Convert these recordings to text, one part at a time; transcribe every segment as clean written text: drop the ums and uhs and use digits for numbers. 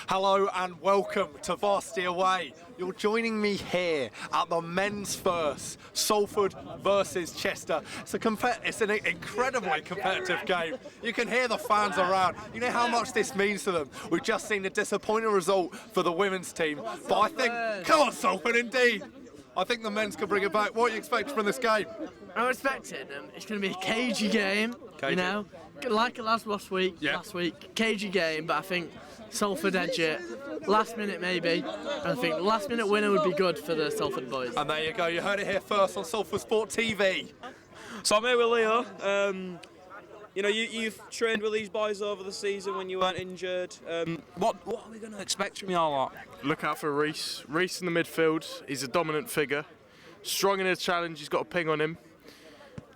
Hello and welcome to Varsity Away. You're joining me here at the men's first, Salford versus Chester. It's an incredibly competitive game. You can hear the fans around. You know how much this means to them. We've just seen a disappointing result for the women's team, but I think, come on Salford, indeed. I think the men's can bring it back. What are you expecting from this game? I'm expecting it's going to be a cagey game, you know, like last week, cagey game, but I think Salford edge it. Last minute maybe, and I think last minute winner would be good for the Salford boys. And there you go, you heard it here first on Salford Sport TV. So I'm here with Leo. You know, you've trained with these boys over the season when you weren't injured. What are we going to expect from y'all lot? Look out for Reese. Reese in the midfield, he's a dominant figure. Strong in his challenge, he's got a ping on him.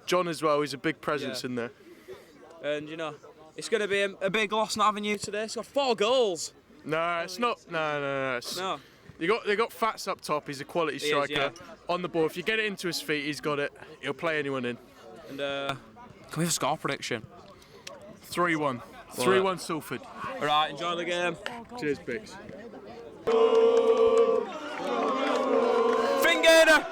John as well, he's a big presence in there. And you know, it's going to be a big loss not having you today. It's got 4 goals. No, it's not. No. No. They got Fats up top. He's a quality striker. Yeah. On the ball, if you get it into his feet, he's got it. He'll play anyone in. And can we have a score prediction? 3-1. 3-1 Salford. All right, enjoy the game. Cheers, Biggs. Gaynor.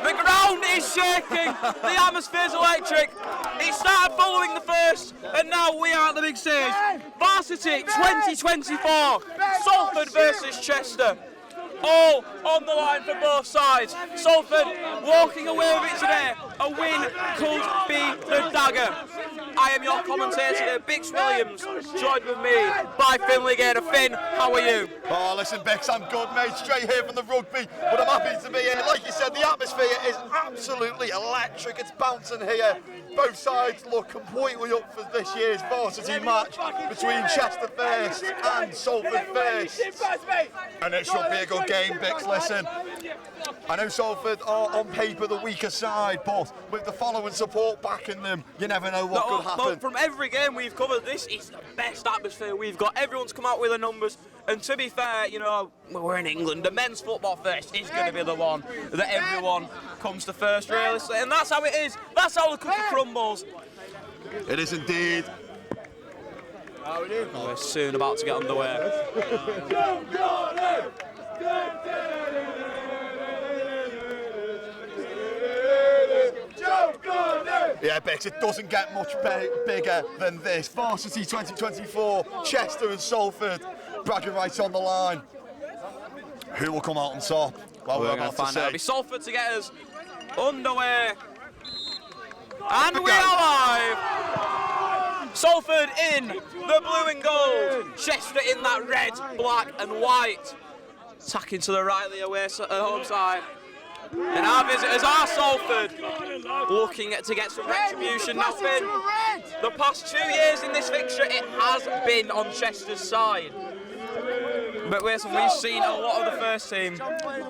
The ground is shaking. The atmosphere's electric. It started following the first, and now we are at the big stage. Varsity 2024. Salford versus Chester. All on the line for both sides. Salford walking away with it today. A win could be the dagger. I am your commentator today, Bix Williams, joined with me by Finley Gaynor. Finn, how are you? Oh, listen, Bix, I'm good, mate. Straight here from the rugby, but I'm happy to be here. Like you said, the atmosphere is absolutely electric. It's bouncing here. Both sides look completely up for this year's varsity match between Chester first and Salford first. And it should be a good game, Bix. Listen, I know Salford are on paper the weaker side, but with the following support backing them, you never know what could happen. From every game we've covered, this is the best atmosphere we've got. Everyone's come out with the numbers, and to be fair, you know, we're in England. The men's football first is going to be the one that everyone comes to first, really. And that's how it is. That's how the cookie crumbles. It is indeed. We're soon about to get underway. Yeah, Bix, it doesn't get much bigger than this. Varsity 2024, Chester and Salford, bragging rights on the line. Who will come out on top? Well, we're going to find out. It'll be Salford to get us underway. And we are live! Salford in the blue and gold. Chester in that red, black and white. Tacking to the right, the away home side. And our visitors are Salford, looking to get some retribution. Now, Finn, the past 2 years in this fixture, it has been on Chester's side. But we've seen a lot of the first team.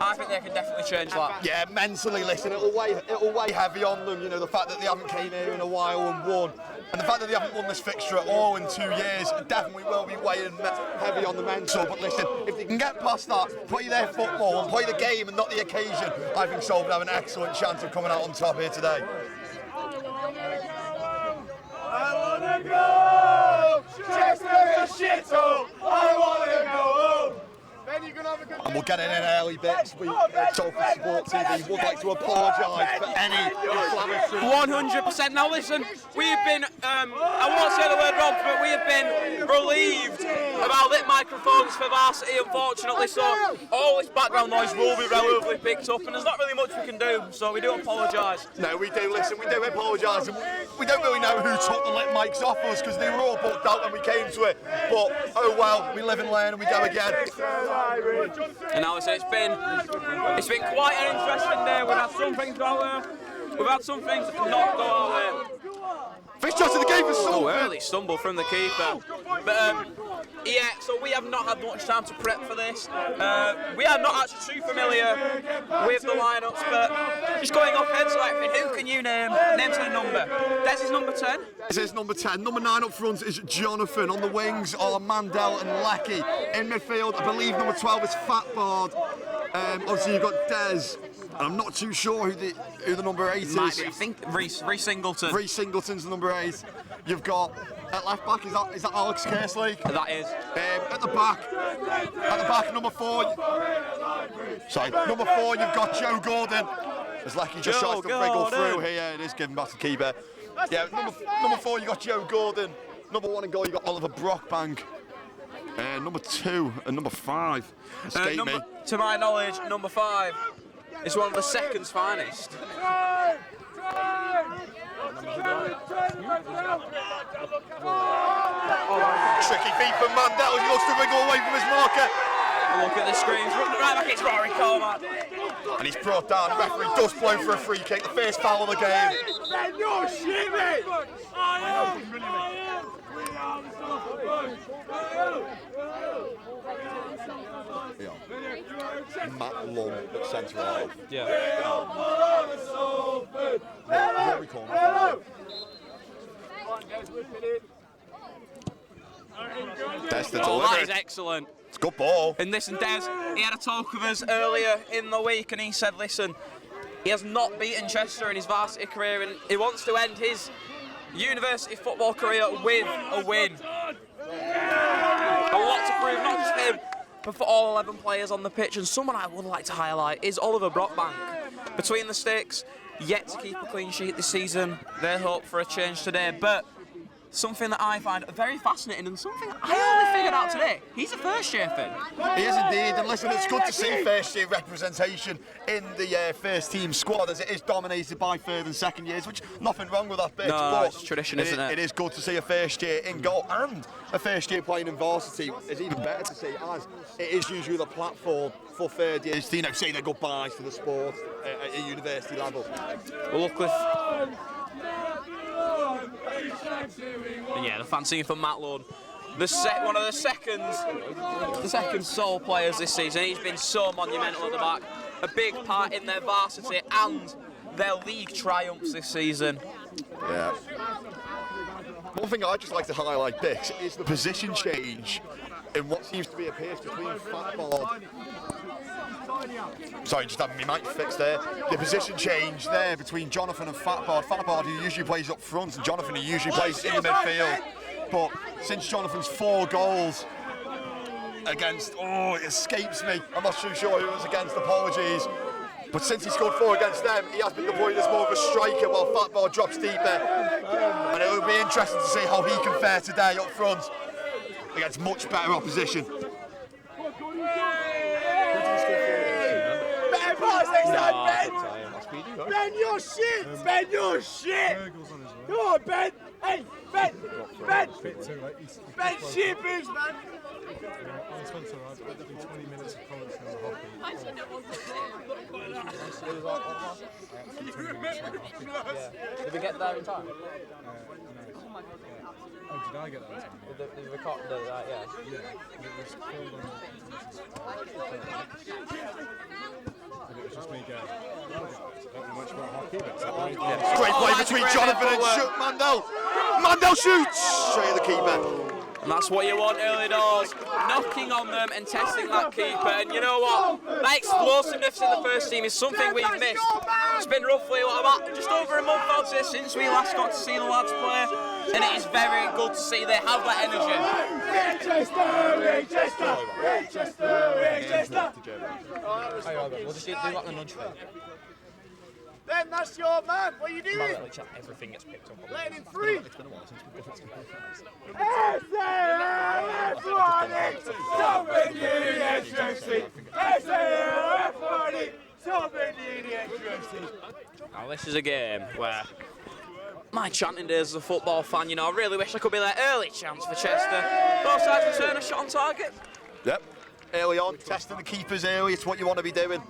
I think they can definitely change that. Yeah, mentally, listen, it'll weigh heavy on them. You know, the fact that they haven't came here in a while and won, and the fact that they haven't won this fixture at all in 2 years, it definitely will be weighing heavy on the mental. But listen, if they can get past that, play their football and play the game and not the occasion, I think Salford have an excellent chance of coming out on top here today. I wanna go! Chester is shithole! I wanna go home! And we'll get it in early bits. Salford Sport TV would like to apologise for any inflammatory. 100%. Now listen, we've been, I won't say the word wrong, but we have been relieved of our lit microphones for Varsity, unfortunately, so all this background noise will be relatively picked up, and there's not really much we can do, so we do apologise. No, we do, listen, we do apologise, and we don't really know who took the lit mics off us, because they were all booked out when we came to it, but oh well, we live and learn and we go again. And now it's been quite an interesting day. We've had some things go our way. We've had some things not go our way. First shot of the game for Salford. Early stumble from the keeper. But yeah, so we have not had much time to prep for this. We are not actually too familiar with the lineups, but just going off head selecting, who can you name? Name to the number. Des is number 10. This is number 10. Number 9 up front is Jonathan. On the wings are Mandel and Lecky. In midfield, I believe number 12 is Fatbard. Obviously you've got Des. And I'm not too sure who the number 8 is. I think Reece Singleton. Reece Singleton's the number 8. You've got At left back, is that Alex Kerslake? That is. At the back, number 4. Sorry, number 4, you've got Joe Gordon. As Lecky just tries to wriggle through here, it is given back to the keeper. Yeah, number 4, you got Joe Gordon. Number 1 in goal, you got Oliver Brockbank. Number 2 and number 5. Escape me. To my knowledge, number 5 is one of the second's finest. Tricky feet from Mandel. He looks to wriggle away from his marker. Look at the screens. Right back, it's Rory Coleman. And he's brought down. The referee does blow for a free kick. The first foul of the game. No shit, mate. Matt Lund at centre half. Yeah. Rory Coleman. Destin Oh, that is delivered. excellent. It's a good ball. And listen, Des, he had a talk with us earlier in the week and he said, listen, he has not beaten Chester in his varsity career and he wants to end his university football career with a win. A lot to prove, not just him, but for all 11 players on the pitch. And someone I would like to highlight is Oliver Brockbank. Between the sticks, yet to keep a clean sheet this season. They hope for a change today, but something that I find very fascinating and something I only figured out today. He's a first-year thing. He is indeed, and listen, it's good to see first-year representation in the first-team squad, as it is dominated by third and second years, which nothing wrong with that bit. No, but it's tradition, isn't it? It is good to see a first-year in goal, and a first-year playing in varsity is even better to see, as it is usually the platform for third years to, say their goodbyes to the sport at a university level. Well, look with... Yeah, the fan singing for Matt Lund. One of the second sole players this season. He's been so monumental at the back. A big part in their varsity and their league triumphs this season. Yeah. One thing I'd just like to highlight, Bix, is the position change in what seems to be a pace between Fatboard. Sorry, just having my mic fixed there. The position change there between Jonathan and Fatboard. Fatboard, who usually plays up front, and Jonathan, who usually plays in the midfield. But since Jonathan's 4 goals against, it escapes me. I'm not too sure who it was against, apologies. But since he scored 4 against them, he has been deployed as more of a striker while Fatboard drops deeper. And it will be interesting to see how he can fare today up front against much better opposition. Better pass next time, Ben! Ben, your shit! Ben, your shit! Come on, Ben! Hey, Ben! Ben! Ben, shit, boots, man! Did we get there in time? Oh, did I get that on time? The record, yeah. Yeah, it was called on and it was just me going, I don't know much about hockey, but it's Great play between Jonathan and Mandel. Mandel shoots! Straight at the keeper. And that's what you want early doors, knocking on them and testing that keeper. And you know what? That explosiveness in the first team is something we've missed. It's been roughly about just over a month, I'd say, since we last got to see the lads play. And it is very good to see they have that energy. We'll just do like the nudge thing. Ben, that's your man. What are you doing? Everything gets picked up. Letting him free. It's been a while since we've Now this is a game where my chanting days as a football fan, I really wish I could be there. Early chance for Chester. Both sides return a shot on target. Yep. Early on, testing the keepers early, it's what you want to be doing.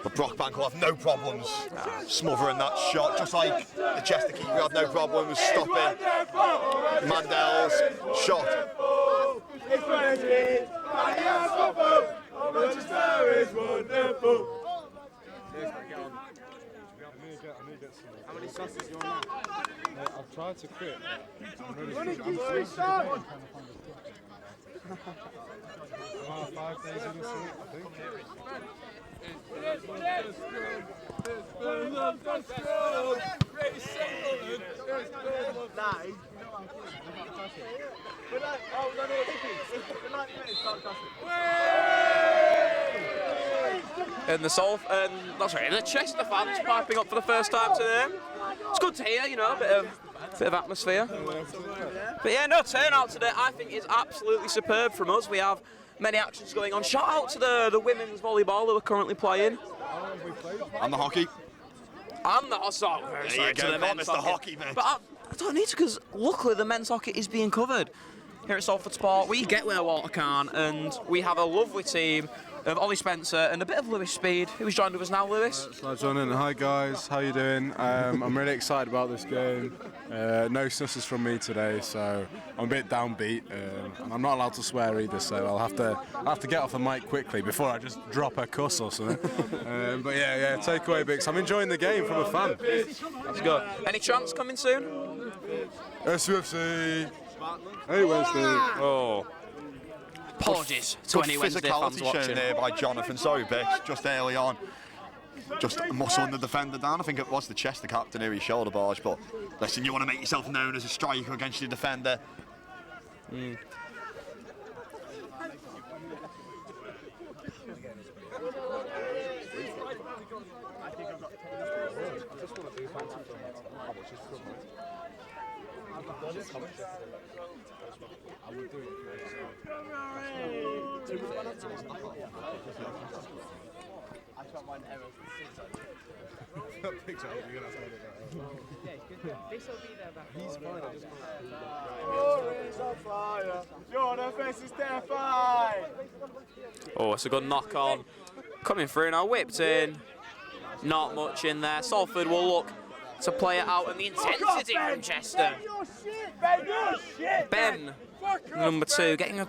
But Brockbank will have no problems smothering that shot, just like the Chester keeper had no problems stopping Mandel's shot. How many sauces you on that? I've tried to quit. I'm 5 days in this week, I think. And the Chester fans piping up for the first time today. It's good to hear, you know, a bit of atmosphere. But yeah, no, turnout today I think is absolutely superb from us. We have many actions going on. Shout out to the women's volleyball who are currently playing. And the hockey. And the sorry, to the men's hockey. But I don't need to, because luckily the men's hockey is being covered here at Salford Sport. We get where water can, and we have a lovely team of Ollie Spencer and a bit of Lewis Speed, who's joined with us now. Lewis. Hi guys, how you doing? I'm really excited about this game. No snusses from me today, so I'm a bit downbeat, and I'm not allowed to swear either, so I'll have to get off the mic quickly before I just drop a cuss or something. But yeah, take away Bix. I'm enjoying the game from a fan. That's good. Any chance coming soon? SUFC. Hey Wednesday. Oh. Apologies to any Wednesday fans physicality watching. shown there by Jonathan. Sorry, Bix, just early on. Just muscling the defender down. I think it was the Chester captain who he shoulder barged, but listen, you want to make yourself known as a striker against your defender. Oh, it's a good knock on. Coming through now, whipped in. Not much in there. Salford will look to play it out, and the intensity from Chester. Ben, number 2, getting a...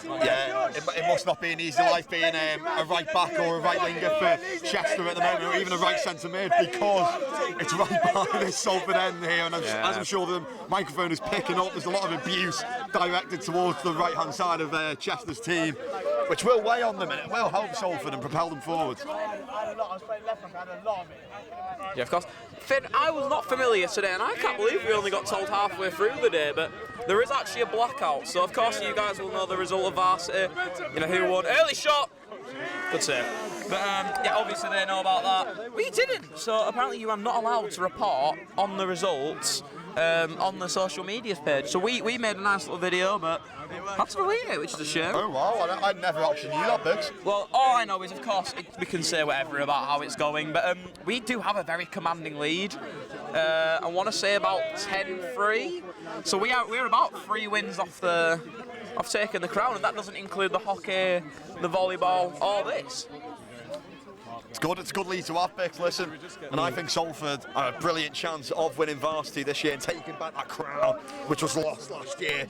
Yeah, it must not be an easy life being a right back or a right winger for Chester at the moment, or even a right centre mid, because it's right behind this Salford end here, and as I'm sure the microphone is picking up, there's a lot of abuse directed towards the right hand side of Chester's team, which will weigh on them and it will help Salford and propel them forward. Yeah, of course. Finn, I was not familiar today, and I can't believe we only got told halfway through the day, but there is actually a blackout, so of course you guys will know the result of Varsity, you know who won. Early shot! Good save. But yeah, obviously they know about that. We didn't, so apparently you are not allowed to report on the results on the social media page. So we made a nice little video, but had to delete it, which is a shame. Oh wow, I'd never actually knew that, Bix. Well, all I know is, of course, we can say whatever about how it's going, but we do have a very commanding lead. I want to say about 10-3. So we're about 3 wins off taking the crown, and that doesn't include the hockey, the volleyball, all this. It's a good lead to have, Bix, listen. And I think Salford are a brilliant chance of winning Varsity this year and taking back that crown, which was lost last year.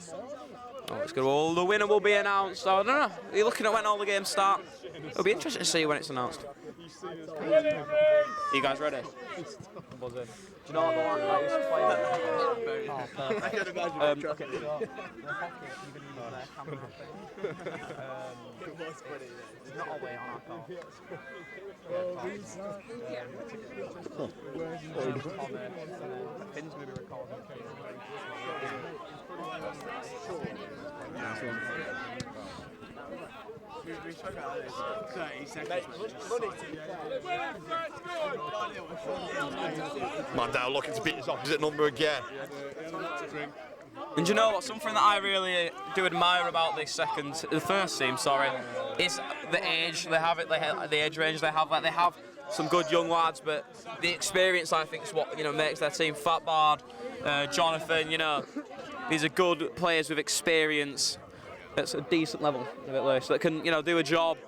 Oh, it's good. Well, the winner will be announced. I don't know. Are you looking at when all the games start? It'll be interesting to see when it's announced. Are you guys ready? Do you know what the one that used to play there? Oh, perfect. Okay. It's not all the way on our call. Finn's going to be recording. Mandel looking to beat his opposite number again. And you know what? Something that I really do admire about the first team, is the age they have. The age range they have. Like, they have some good young lads, but the experience, I think, is what makes their team. Fatbard, Jonathan, these are good players with experience. It's a decent level, a bit low, so that can do a job.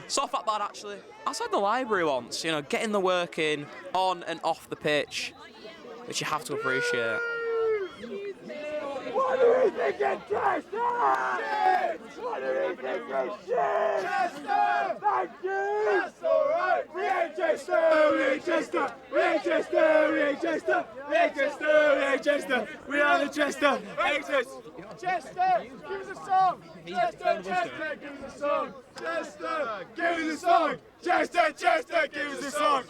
Saw Fatbard actually outside the library once, getting the work in on and off the pitch, which you have to appreciate. What do we think of Chester? What do we think of shit? Chester! Thank you! That's alright! We ain't Chester! We ain't Chester! We ain't Chester! We ain't Chester! We ain't Chester! We ain't Chester! We are the Chester! Exits! Chester! Give us a song! Chester! Chester! Give us a song! Chester! Give us a song! Chester! Chester! Give us a song!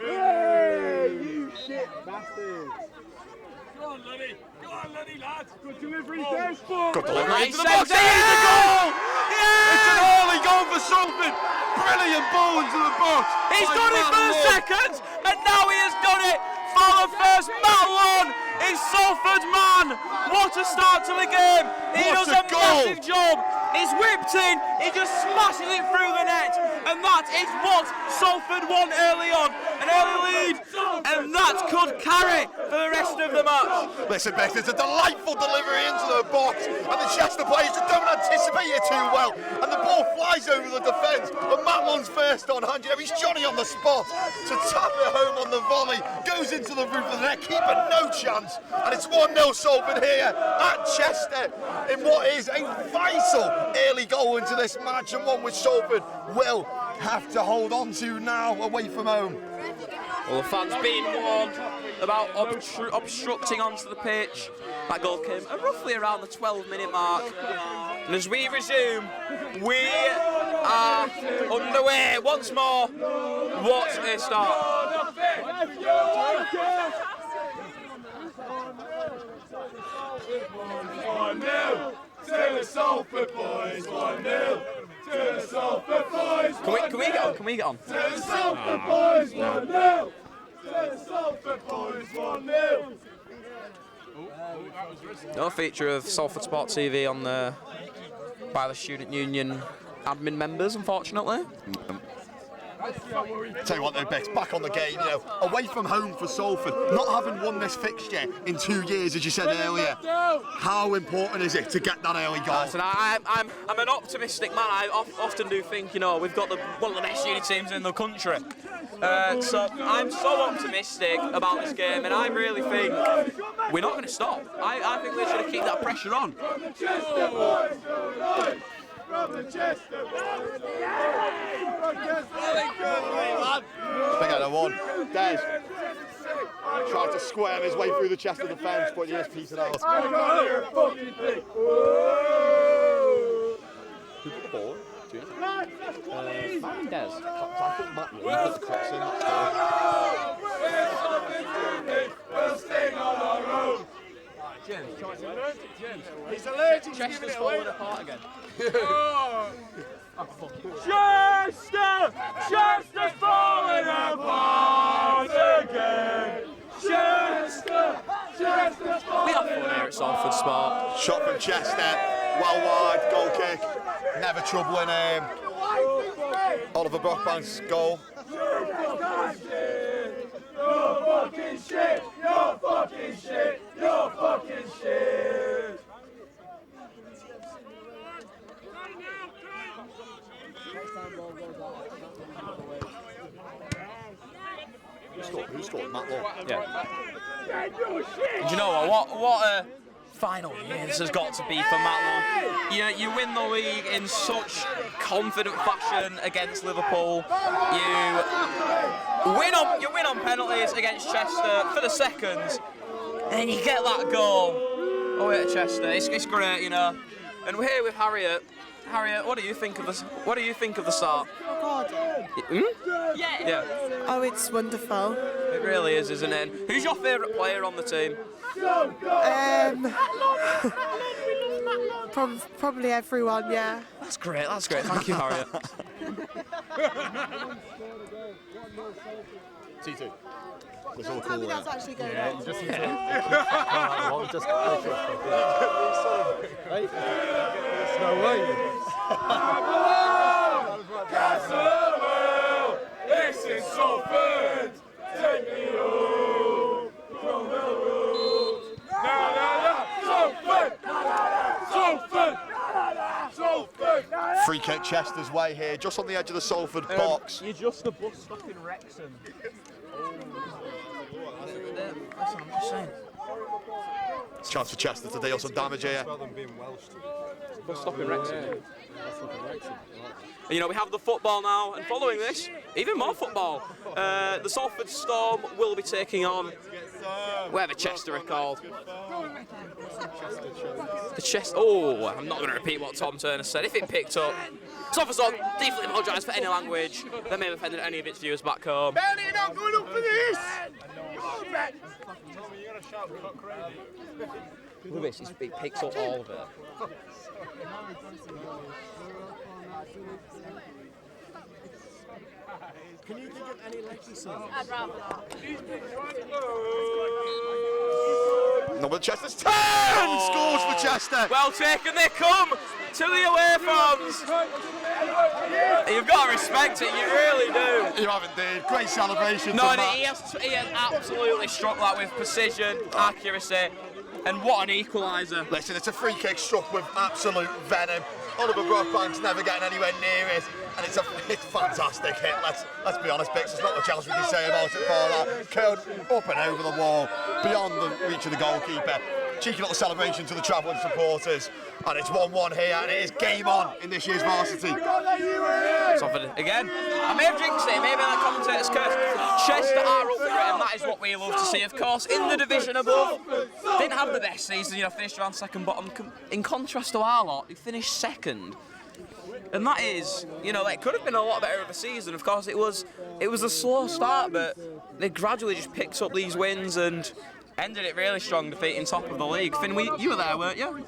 Hey, you shit bastards! Go on, Luddy! Go on, Luddy, lads! Good delivery, Des! Good delivery into the Right, box. It is a goal! It's an early goal for Salford. Brilliant ball into the box. He's by done it Matt for the Lund. second, and now he has done it for the first. Matt Lund is Salford's man. What a start to the game. He What does a a goal. massive job. He's whipped in, he just smashes it through the net, and that is what Salford won early on. An early lead, and that could carry for the rest of the match. Listen, Bex, it's a delightful delivery into the box, and the Chester players just don't anticipate it too well, and the ball flies over the defence, and Matt Lund's first on hand. You know, he's Johnny on the spot to tap it home on the volley, goes into the roof of the net, keeper no chance, and it's 1-0 Salford here at Chester in what is a vital early goal into this match, and one which Salford will have to hold on to now away from home. Well, the fans being warned about obstructing onto the pitch. That goal came roughly around the 12-minute mark. And as we resume, we are underway once more. What a start. 1-0 to the Salford boys, 1-0 to the Salford boys. Can we get on? To the Salford boys, 1-0 to the Salford boys, 1-0. No feature of Salford Sport TV on the by the student union admin members, unfortunately. Tell you what though, Bex, back on the game, you know, away from home for Salford, not having won this fixture in 2 years, as you said earlier. How important is it to get that early goal? And I'm an optimistic man. I often do think, you know, we've got one of the best uni teams in the country. So I'm so optimistic about this game, and I really think we're not going to stop. I think we're going to keep that pressure on. From the Chester boys, Big out of one. Des tried to squirm his way through the Chester defence, but he just petered out. I got your fucking thing. Who put the ball? Do you know? Des. I thought Matt Lund put the cross in, that's We'll stay on our own. He's allergic to giving it away. Apart again. Chester! Chester's falling apart again! Chester! Chester's falling We have fun here at Salford Sport. Shot from Chester, well wide, goal kick, never troubling Oliver Brockbank's goal. You're fucking shit! You're fucking shit! You're fucking shit! Who scored? Matt Lund. Yeah. Do you know what a final year this has got to be for Matt Lund. You win the league in such confident fashion against Liverpool. You win on penalties against Chester for the seconds, and then you get that goal away at Chester. It's great, you know. And we're here with Harriet. Harriet, what do you think of this? What do you think of the start? Oh God. Yeah. Oh, it's wonderful. It really is, isn't it? Who's your favourite player on the team? Probably everyone, yeah. That's great. Thank you, Harriet. T2. It's all Tell me cool. that's actually going on. This is Salford! Take me home from the road! Na na na! Salford! Na na na! Salford! Na na na! Salford! Free kick Chester's way here, just on the edge of the Salford box. You're just a bus stop in Wrexham. Chance for Chester to deal some damage here. Stopping Wrexham. You know, we have the football now, and following this, even more football. The Salford Storm will be taking on whatever Chester are called. The Chester. Oh, I'm not going to repeat what Tom Turner said. If it picked up, Salford Storm deeply apologise for any language that may have offended any of its viewers back home. Benny, not going up for this! Look at this, it picks up all of it. Can you think of any lessons? I'd rather not. Number Chester's 10! Scores for Chester! Well taken, they come to the away fans. You've got to respect it, you really do. You have indeed. Great celebration. No, from and Matt. he has absolutely struck that with precision, accuracy, and what an equaliser. Listen, it's a free kick struck with absolute venom. Oliver Brockbank's never getting anywhere near it, and it's fantastic hit. Let's be honest, Bix, there's not much else we can say about it for that. Curled up and over the wall, beyond the reach of the goalkeeper. Cheeky little celebration to the travelling supporters, and it's 1-1 here, and it is game on in this year's Varsity. Salford again. I may have jinxed it, maybe that commentator's curse. Chester are up for it, and that is what we love to see. Of course, in the division above, didn't have the best season, you know, finished around second bottom. In contrast to our lot, who finished second. And that is, you know, it could have been a lot better of a season. Of course, it was a slow start, but they gradually just picked up these wins and ended it really strong, defeating top of the league. Finn, you were there, weren't you?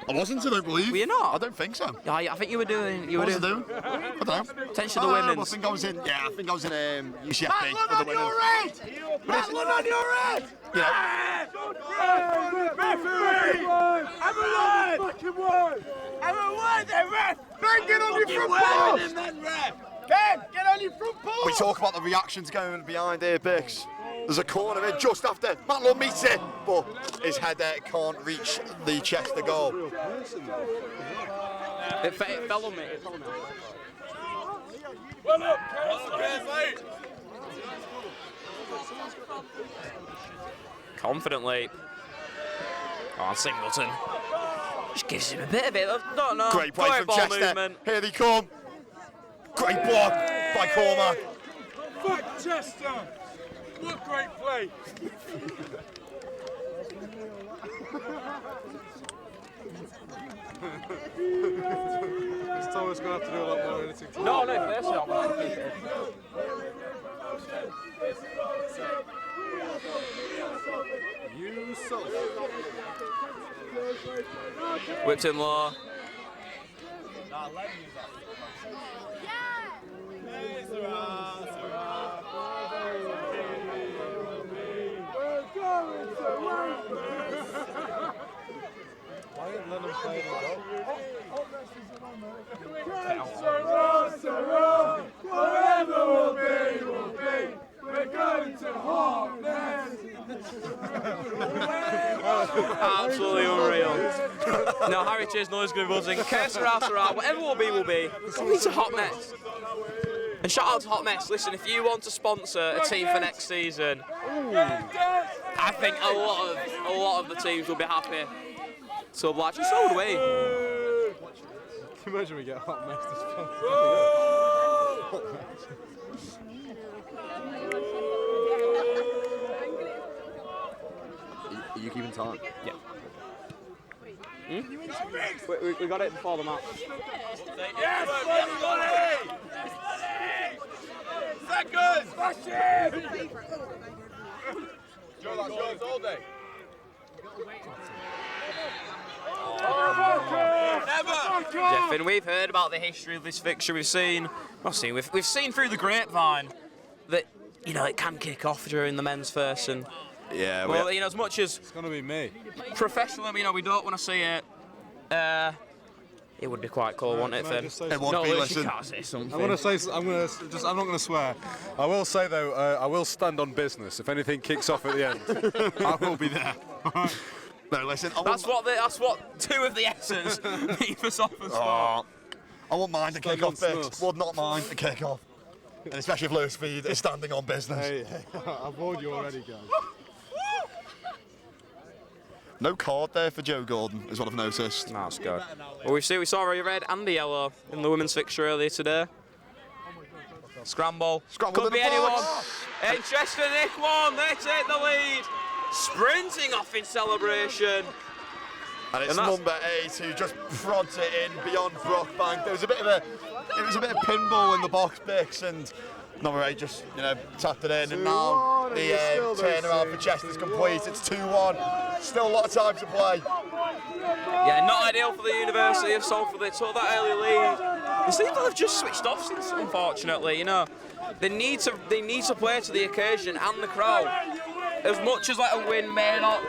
I wasn't, I don't believe. Were you not? I don't think so. Yeah, I think you were doing. What was I doing? I don't know. Potentially the women's. I think I was in. Yeah, I think I was in UCFB with the women's. Matt, look on your red! You know, Referee! I'm a word! I'm a word, then, ref! Ben, get on your front post! Ben, get on your front post! we talk about the reactions going behind here, Bix. There's a corner in just after. Matt meets it, but his header can't reach the Chester goal. It fell on me. Well, look, Confidently. Oh, Singleton. Just gives him a bit of it. No. Great play from ball Chester. movement. Here they come. Great block by Cormac. fuck Chester! What great play! This Thomas going to have to do a lot more editing. No, first shot. You self. Whipped him low. Why didn't let him play the goal? Whatever will be, will be. We're going to Hartness. Absolutely unreal. No, Harry Chisnell is going to be buzzing. Cursor out, whatever will be, will be. We're coming to Hot Mess. And shout out to Hot Mess. Listen, if you want to sponsor a team for next season, I think a lot of the teams will be happy to oblige. And so do we. Can you imagine we get Hot Mess to sponsor? Are you keeping time? Yeah. We got it before the match. Yes, everybody! Second! Smash it! Joe, that's yours all day. Jeff, and we've heard about the history of this fixture. We've seen through the grapevine that, you know, it can kick off during the men's first, and Yeah, well, you know, as much as It's going to be me. professionally, you know, we don't want to see it. It would be quite cool, wouldn't it, Can I Finn? just say it something? would No, be, Lewis, listen. you can't say something. I'm not going to swear. I will say though, I will stand on business. If anything kicks off at the end, I will be there. No, listen. That's what two of the S's mean for Salford Sport. I won't mind the Stand kick-off, on Bix. snus. Would not mind the kick-off. And especially if Lewis Feed is standing on business. Hey, I've warned you already, guys. No card there for Joe Gordon, is what I've noticed. No, that's good. Well, we saw a red and a yellow in the women's fixture earlier today. Scramble. Could be anyone. And Chester Nick one. They take the lead. Sprinting off in celebration. And it's number 8 who just prods it in beyond Brockbank. There was a bit of pinball in the box, Bix, and number 8 just, tapped it in, and now the turnaround for Chester's complete. It's 2-1. Still a lot of time to play. Yeah, not ideal for the University of Salford. They took that early lead. It seems like they've just switched off since, unfortunately. They need to play to the occasion and the crowd. As much as a win may not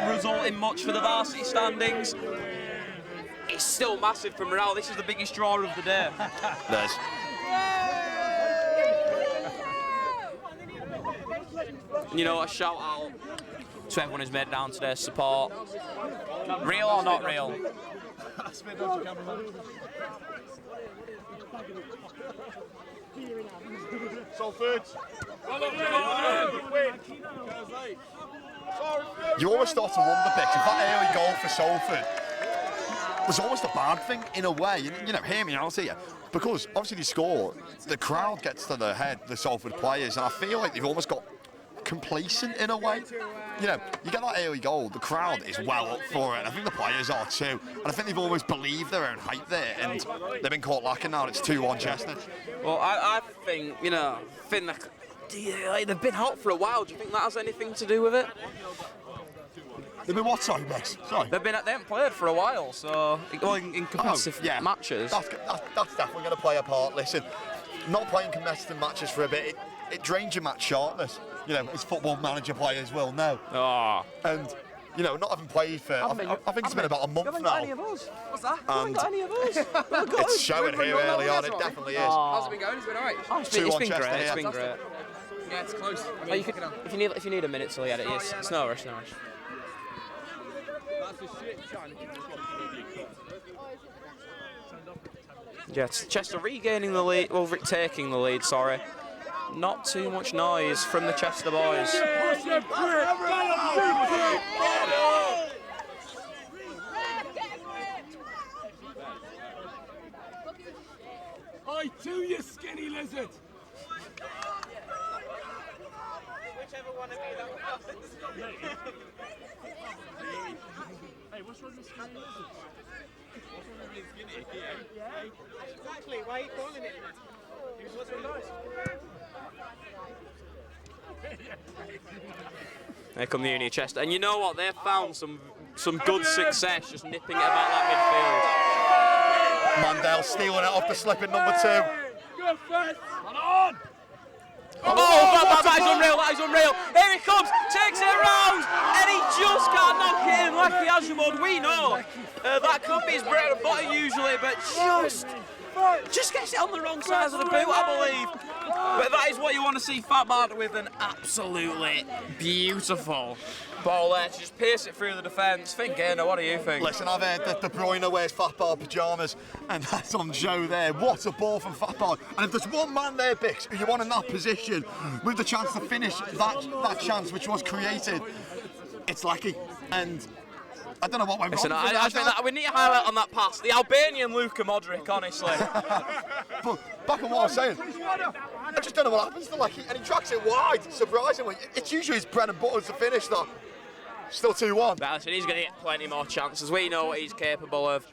result in much for the varsity standings, it's still massive for morale. This is the biggest draw of the day. There's. A shout out to everyone who's made it down to their support. Real or not real? Salford. You always start to wonder, Bix, if that early goal for Salford was almost a bad thing in a way. Hear me out here. Because obviously they score, the crowd gets to their head, the Salford players, and I feel like they've almost got complacent in a way. You get that early goal, the crowd is well up for it, and I think the players are too. And I think they've always believed their own hype there, and they've been caught lacking now. It's 2-1 Chester. Well, I think, they've been out for a while. Do you think that has anything to do with it? They've been what, sorry, Max? Sorry. They haven't played for a while, so in competitive matches. That's definitely going to play a part. Listen, not playing competitive matches for a bit, it drains your match sharpness. As football manager players will know. Oh. And, not having played for, I think it's been about a month now. Any of us? What's that? And got any of us? It's showing here early on, it definitely is. How's it been going? It's been alright. It's been great. It's been great. Yeah, it's close. If you need a minute till you edit it, it's no rush, no rush. Yeah, Chester regaining the lead, taking the lead, sorry. Not too much noise from the Chester boys. Oi, to you, skinny lizard! Whichever one of you that was. Hey, what's wrong with skinny lizards? What's wrong with skinny? Yeah. Exactly, why are you calling it that? It was so nice. There come the Uni of Chester, and you know what? They've found some good success just nipping it about that midfield. Mandel stealing it off the slipping number 2. Good first! On! That is unreal, that is unreal. Here he comes, takes it around, and he just can't knock it in like the Azumod. We know that could be his bread and butter usually, but just gets it on the wrong side of the boot, I believe. But that is what you want to see Fat Martin with, an absolutely beautiful ball there to just pierce it through the defence. Think, Gaynor, what do you think? Listen, I've heard that De Bruyne wears Fat Bar pyjamas, and that's on Joe there. What a ball from Fat Bar. And if there's one man there, Bix, who you want in that position with the chance to finish that chance which was created, it's Lecky. And I don't know what went wrong. I think that we need to highlight on that pass the Albanian Luka Modric, honestly. But back on what I was saying, I just don't know what happens to Lecky, and he tracks it wide, surprisingly. It's usually his bread and butter to finish that. Still 2-1. But listen, he's going to get plenty more chances. We know what he's capable of.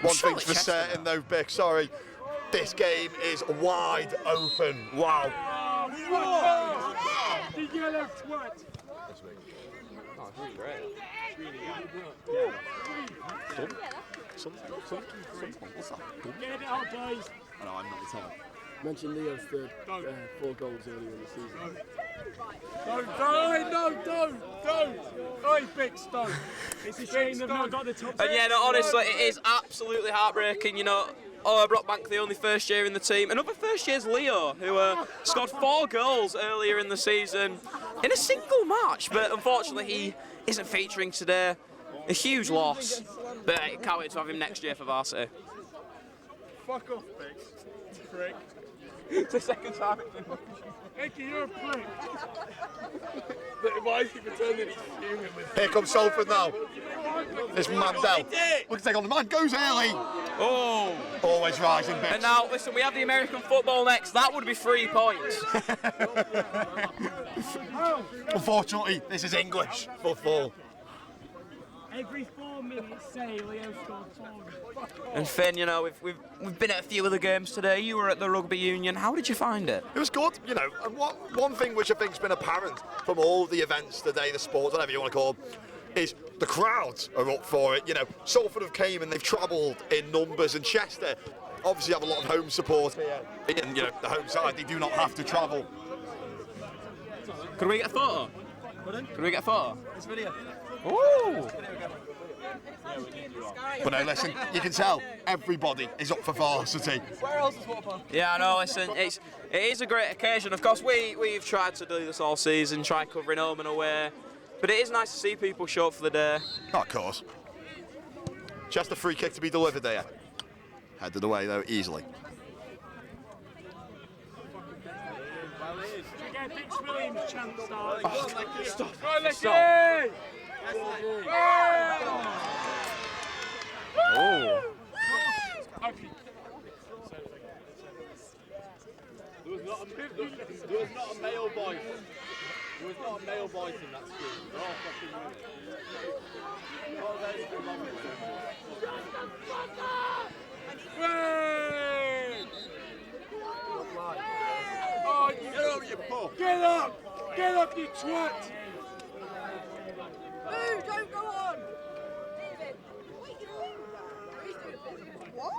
One thing's for certain though, Bick, sorry. This game is wide open. Wow. The yellow twat! Oh, it's really great. What's that? Get it out, guys! I know, I'm not the time. Mentioned Leo's third 4 goals earlier in the season. Don't! Oi, Bix, don't! It's a shame they've not got the top. And yeah, no, honestly, it is absolutely heartbreaking. Brockbank, the only first year in the team. Another first year's Leo, who scored 4 goals earlier in the season in a single match, but unfortunately he isn't featuring today. A huge loss, but I can't wait to have him next year for Varsity. Fuck off, Bix. Prick. It's the second time. Mickey, you're a prick. Why is he pretending he's fuming with Here comes Salford now. This Mandel. Look to take on the man. Goes early. Oh. Always rising, bitch. And now, listen, we have the American football next. That would be 3 points. Unfortunately, this is English football. Every 4 minutes, say Leo scored 4. And Finn, you know, we've been at a few of the games today. You were at the rugby union. How did you find it? It was good, you know. And one thing which I think's been apparent from all the events today, the sports, whatever you want to call them, is the crowds are up for it. You know, Salford have came and they've travelled in numbers, and Chester obviously have a lot of home support here. And, you know, the home side, they do not have to travel. Could we get a photo? Pardon? Could we get a photo? This video. Ooh! But no, listen, you can tell everybody is up for Varsity. Where else is water polo? Yeah, I know. Listen, it is a great occasion. Of course, we've tried to do this all season, try covering home and away. But it is nice to see people show up for the day. Oh, of course. Chester free kick to be delivered there. Headed away though, easily. Get Dix Williams chance starting. Oh, stop. Stop. Oh. There was not a male voice. There was not a male voice in that screen. They're all fucking women. Oh, there's the mum. Oh, get up, you pup! Get up! Get up, you twat! Move, don't go on! David, what are you doing? What?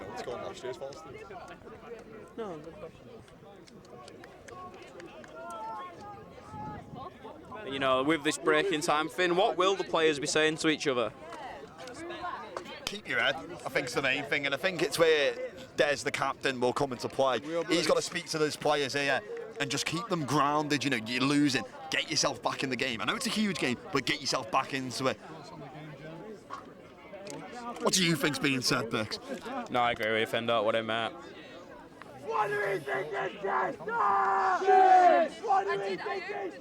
What's going on last year's Varsity? No, good question. You know, with this breaking time, Finn, what will the players be saying to each other? Keep your head, I think is the main thing, and I think it's where Des, the captain, will come into play. He's got to speak to those players here and just keep them grounded. You know, you're losing, get yourself back in the game. I know it's a huge game, but get yourself back into it. What do you think's being said, Bix? No, I agree with you, Finn. Don't worry, mate. What do we think is Chester? Yes! What do we think is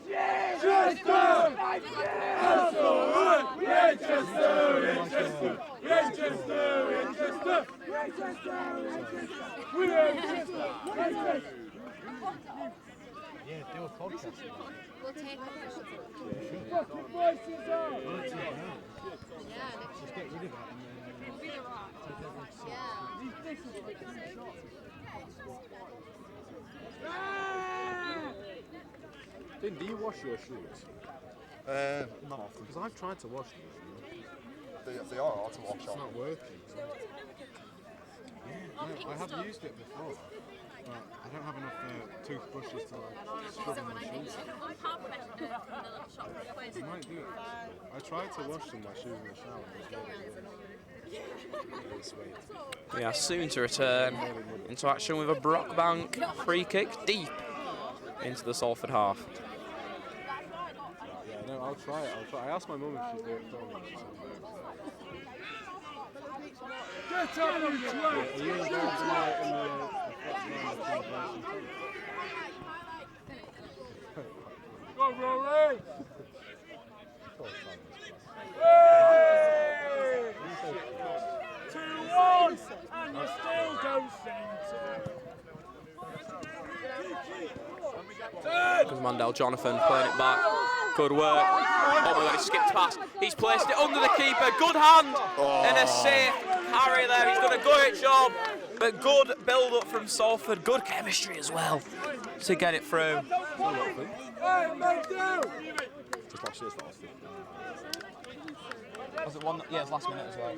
Chester? That's alright! We ain't Chester! We ain't Chester! We ain't Chester! We ain't Chester! We ain't Chester! We ain't Chester! We ain't Chester! Yeah, do a podcast. We'll take Fucking voices up! Yeah, just get rid of it. Finn, do you wash your shoes? Not often. Because I've tried to wash them. They are hard to wash It's off. not working. Yeah, no, I have used it before, but I don't have enough toothbrushes to like scrub my shoes. You might do it. I tried to wash them my shoes in the shower. Really sweet. We are soon to return into action with a Brockbank free kick deep into the Salford half. Yeah, no, I'll try it. I asked my mum if she'd do it for me. She said Get up, you twat! are you involved in the Go, Rory! Hey! 2-1, and you still don't seem to. Comes Mandel Jonathan playing it back. Good work. Oh my god, he skipped past. He's placed it under the keeper. Good hand and a safe carry there. He's done a great job. But good build up from Salford. Good chemistry as well to get it through. Hey, mate, down! Just last year's Varsity. Was it one? Yeah, it was last minute as well.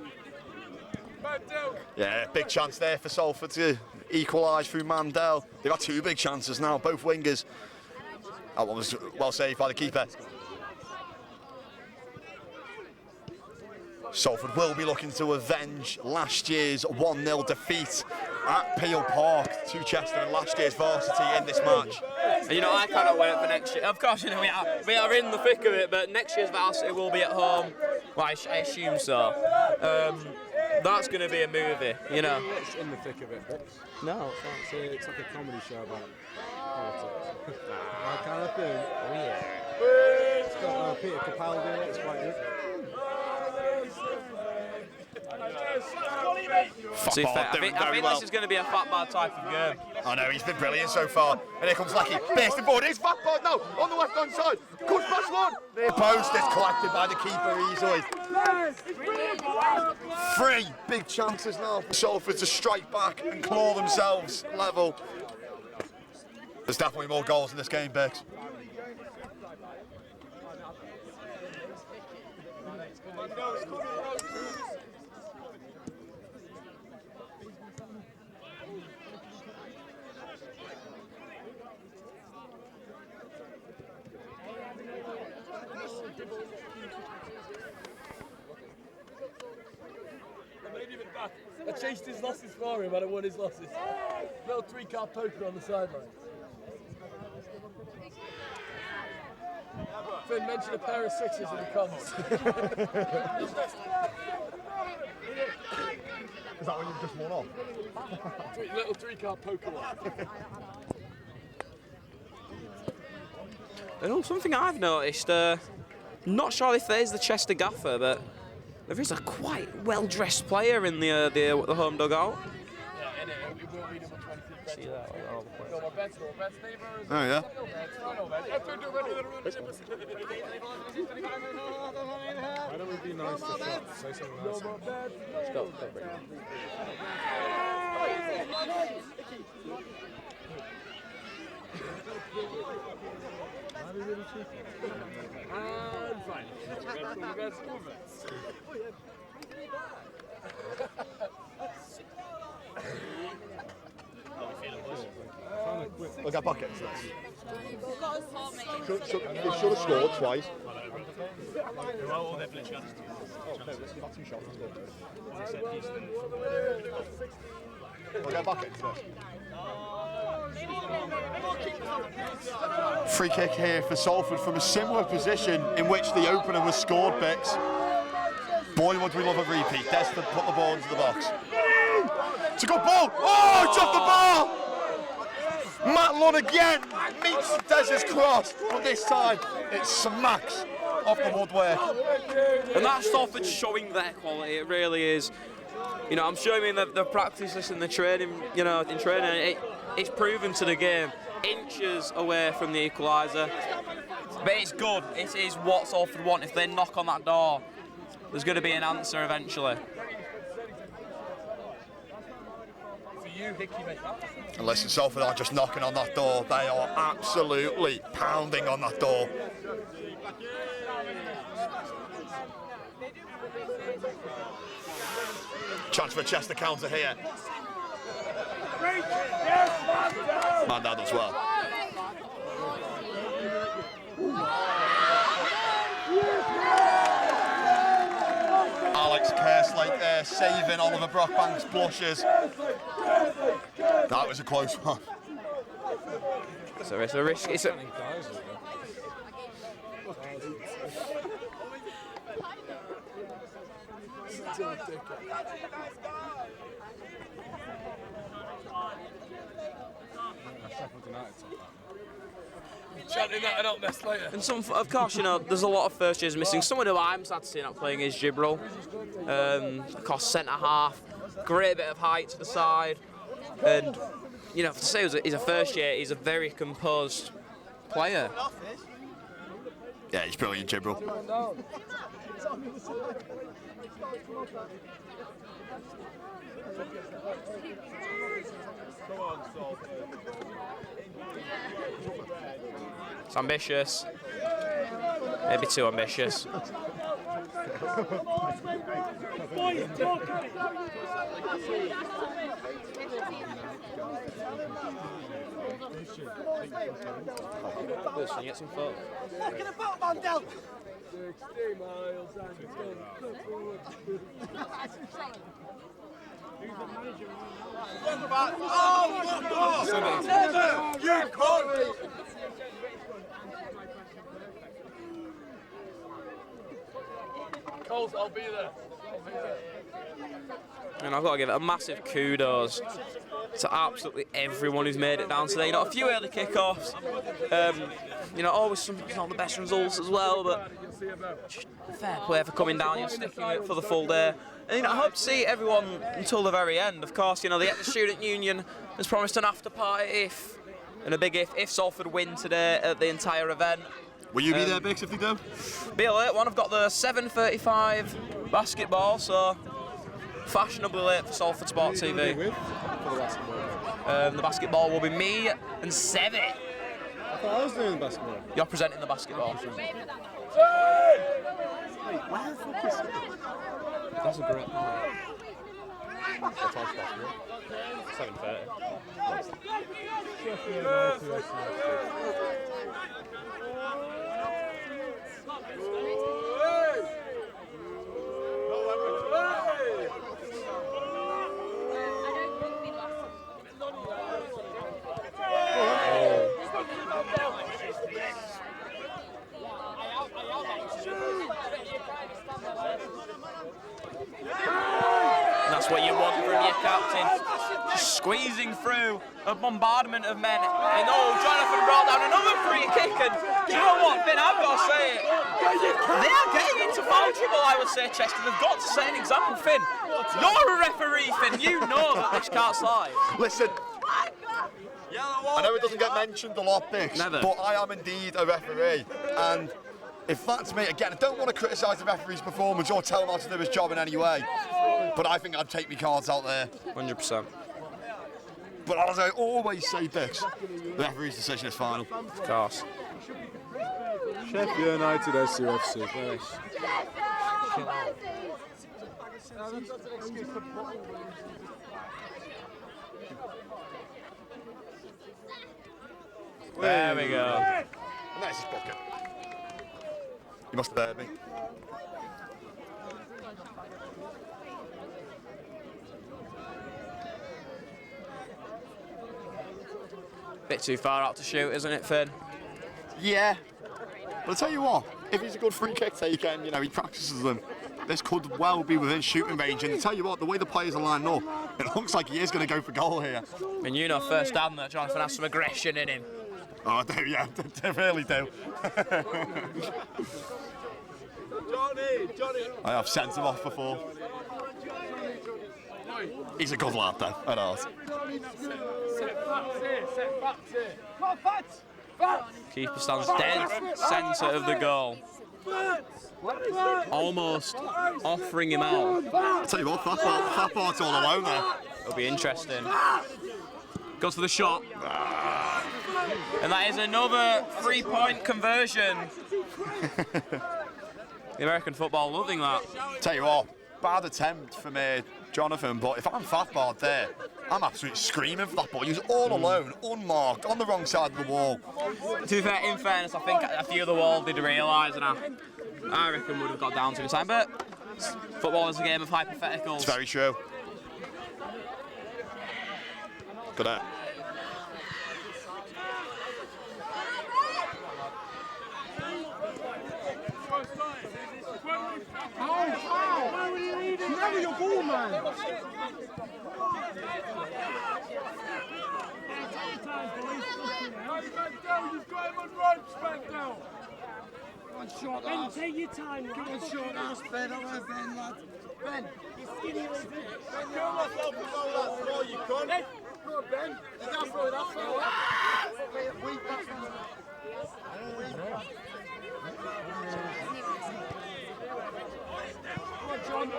Yeah, big chance there for Salford to equalise through Mandel. They've got 2 big chances now, both wingers. That one was well saved by the keeper. Salford will be looking to avenge last year's 1-0 defeat at Peel Park to Chester and last year's Varsity in this match. And you know, I cannot wait for next year. Of course, you know, we are in the thick of it, but next year's Varsity will be at home. Well, I assume so. That's going to be a movie, you know. It's in the thick of it, Bix. No. It's like a comedy show about politics. That kind of thing. Oh, yeah. It's got Peter Capaldi in it, it's quite good. To be fair, I think this is going to be a fat bad type of game. I know, he's been brilliant so far. And here comes Lecky, basting forward, here's Fatbard now, on the left-hand side. Good pass one. Near post, it's collected by the keeper easily. 3 big chances now for Salford to strike back and claw themselves level. There's definitely more goals in this game, Bix. I chased his losses for him and I won his losses. Little 3-card poker on the sideline. Finn mentioned a pair of 6s in the comments. Is that when you've just won off? Little 3-card poker one. And something I've noticed, not sure if there's the Chester gaffer, but there is a quite well-dressed player in the home dugout. See that? Oh yeah. Why don't we be nice to shots? Say something nice. Look at buckets. They should have scored twice. Look at buckets. Free kick here for Salford from a similar position in which the opener was scored, Bix. Boy, would we love a repeat. Desford put the ball into the box. It's a good ball. Oh, it's off the bar! Matt Lunn again meets Des's cross, but this time it smacks off the woodwork. And that's Salford showing their quality, it really is. You know, I'm showing the practice this in the training, you know, in training, it's proven to the game. Inches away from the equaliser. But it's good, it is what Salford want. If they knock on that door, there's going to be an answer eventually. And listen, Salford aren't just knocking on that door, they are absolutely pounding on that door. Chance for a Chester counter here. Man down as well. Alex Kerslake there, saving Oliver Brockbank's blushes. That was a close one. So it's a risk. It's a... And some, of course, you know, there's a lot of first years missing. Someone who I'm sad to see not playing is Gibril. Of course, centre half, great bit of height to the side, and you know, to say he's a first year, he's a very composed player. Yeah, he's brilliant, Gibril. It's ambitious. Maybe too ambitious. Listen, get some photos. Get a back man down. 60 miles and Who's the manager? I'll be there. And I've got to give it a massive kudos to absolutely everyone who's made it down today. You know, a few early kickoffs, you know, always some not the best results as well, but just fair play for coming down and sticking it for the full day. And you know, I hope to see everyone until the very end. Of course, you know, the Student Union has promised an after party and a big if Salford win today at the entire event. Will you be there, Bix, if they do? Be a late one. I've got the 7:35 basketball, so fashionably late for Salford Sport TV. The basketball will be me and Sevi. I thought I was doing the basketball. You're presenting the basketball. Wait, where the fuck is it? That's a great point. What time's basketball? 7:30. That's what you want from your captain. Just squeezing through a bombardment of men. And oh, Jonathan brought down another free kick. And you know what, Finn, I've got to say it. They are getting into foul trouble, I would say, Chester. They've got to set an example, Finn. You're a referee, Finn. You know that this can't slide. Listen, I know it doesn't get mentioned a lot, Bix, but I am indeed a referee. And if that's me, again, I don't want to criticise the referee's performance or tell him how to do his job in any way, but I think I'd take my cards out there. 100%. But as I always say, Bix, the referee's decision is final. Of course. Sheffield United SUFC, please. There we go. Nice bucket. You must have heard me. Bit too far out to shoot, isn't it, Finn? Yeah. But I'll tell you what, if he's a good free kick taker and, you know, he practices them, this could well be within shooting range. And I'll tell you what, the way the players are lined up, it looks like he is going to go for goal here. And you know firsthand that Jonathan has some aggression in him. Oh, I do, yeah, I really do. Johnny. I have sent him off before. He's a good lad, though, I know. Keeper stands dead centre of the goal. Almost offering him out. I'll tell you what, Fat Bart's all alone there. It'll be interesting. Goes for the shot. And that is another 3-point conversion. The American football loving that. Tell you what, bad attempt from Jonathan, but if I'm Fat Bart there, I'm absolutely screaming for that ball. He was all alone, unmarked, on the wrong side of the wall. To be fair, in fairness, I think a few of the wall did realise, and I reckon would have got down to in time. But football is a game of hypotheticals. It's very true. Good at. Never your ball, man. You've got him on ropes, Ben, now. Ben, take your time. Come on, short ass, Ben. I want Ben, lad. Ben, you're skinny, isn't it? Ben, come on, Ben. You can. Ben, go on, Ben. That's right, that's right. Weak back. John,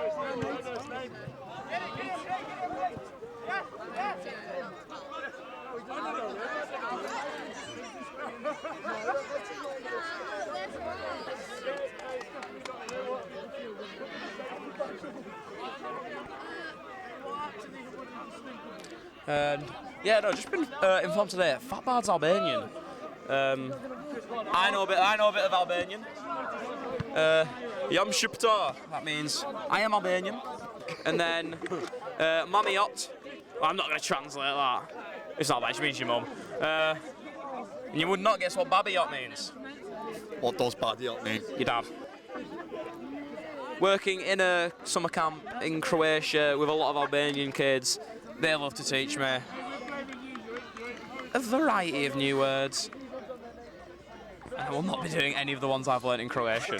And yeah, no, just been informed today. Fat Bard's Albanian. I know a bit of Albanian. Jam Shqiptar, that means I am Albanian. And then Mamiot, well, I'm not going to translate that. It's not that, it means your mum. And you would not guess what Babiot means. What does Babiot mean? Your dad. working in a summer camp in Croatia with a lot of Albanian kids. They love to teach me a variety of new words. And I will not be doing any of the ones I've learnt in Croatian.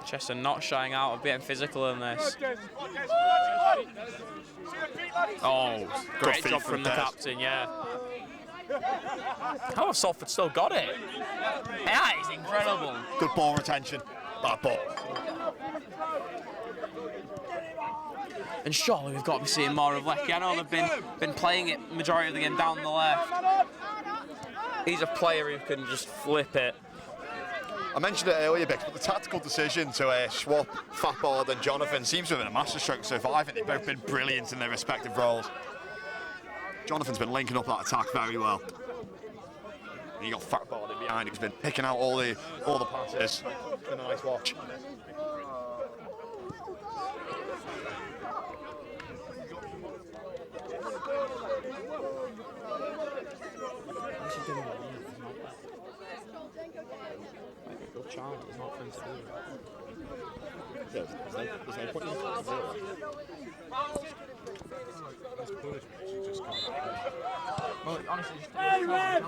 Chester not shying out of being physical in this. Oh, great job from the captain, yeah. How have Salford still got it? That is incredible. Good ball retention, that ball. And surely we've got to be seeing more of Lecky. I know they've been playing it majority of the game down the left. He's a player who can just flip it. I mentioned it earlier, Bix, but the tactical decision to swap Fatboard and Jonathan seems to have been a masterstroke so far. I think they've both been brilliant in their respective roles. Jonathan's been linking up that attack very well. And you got Fatboard in behind who's been picking out all the passes. It's been a nice watch. Charnock is not fun to do. Yeah, there's no point in well, honestly, just hey, Red!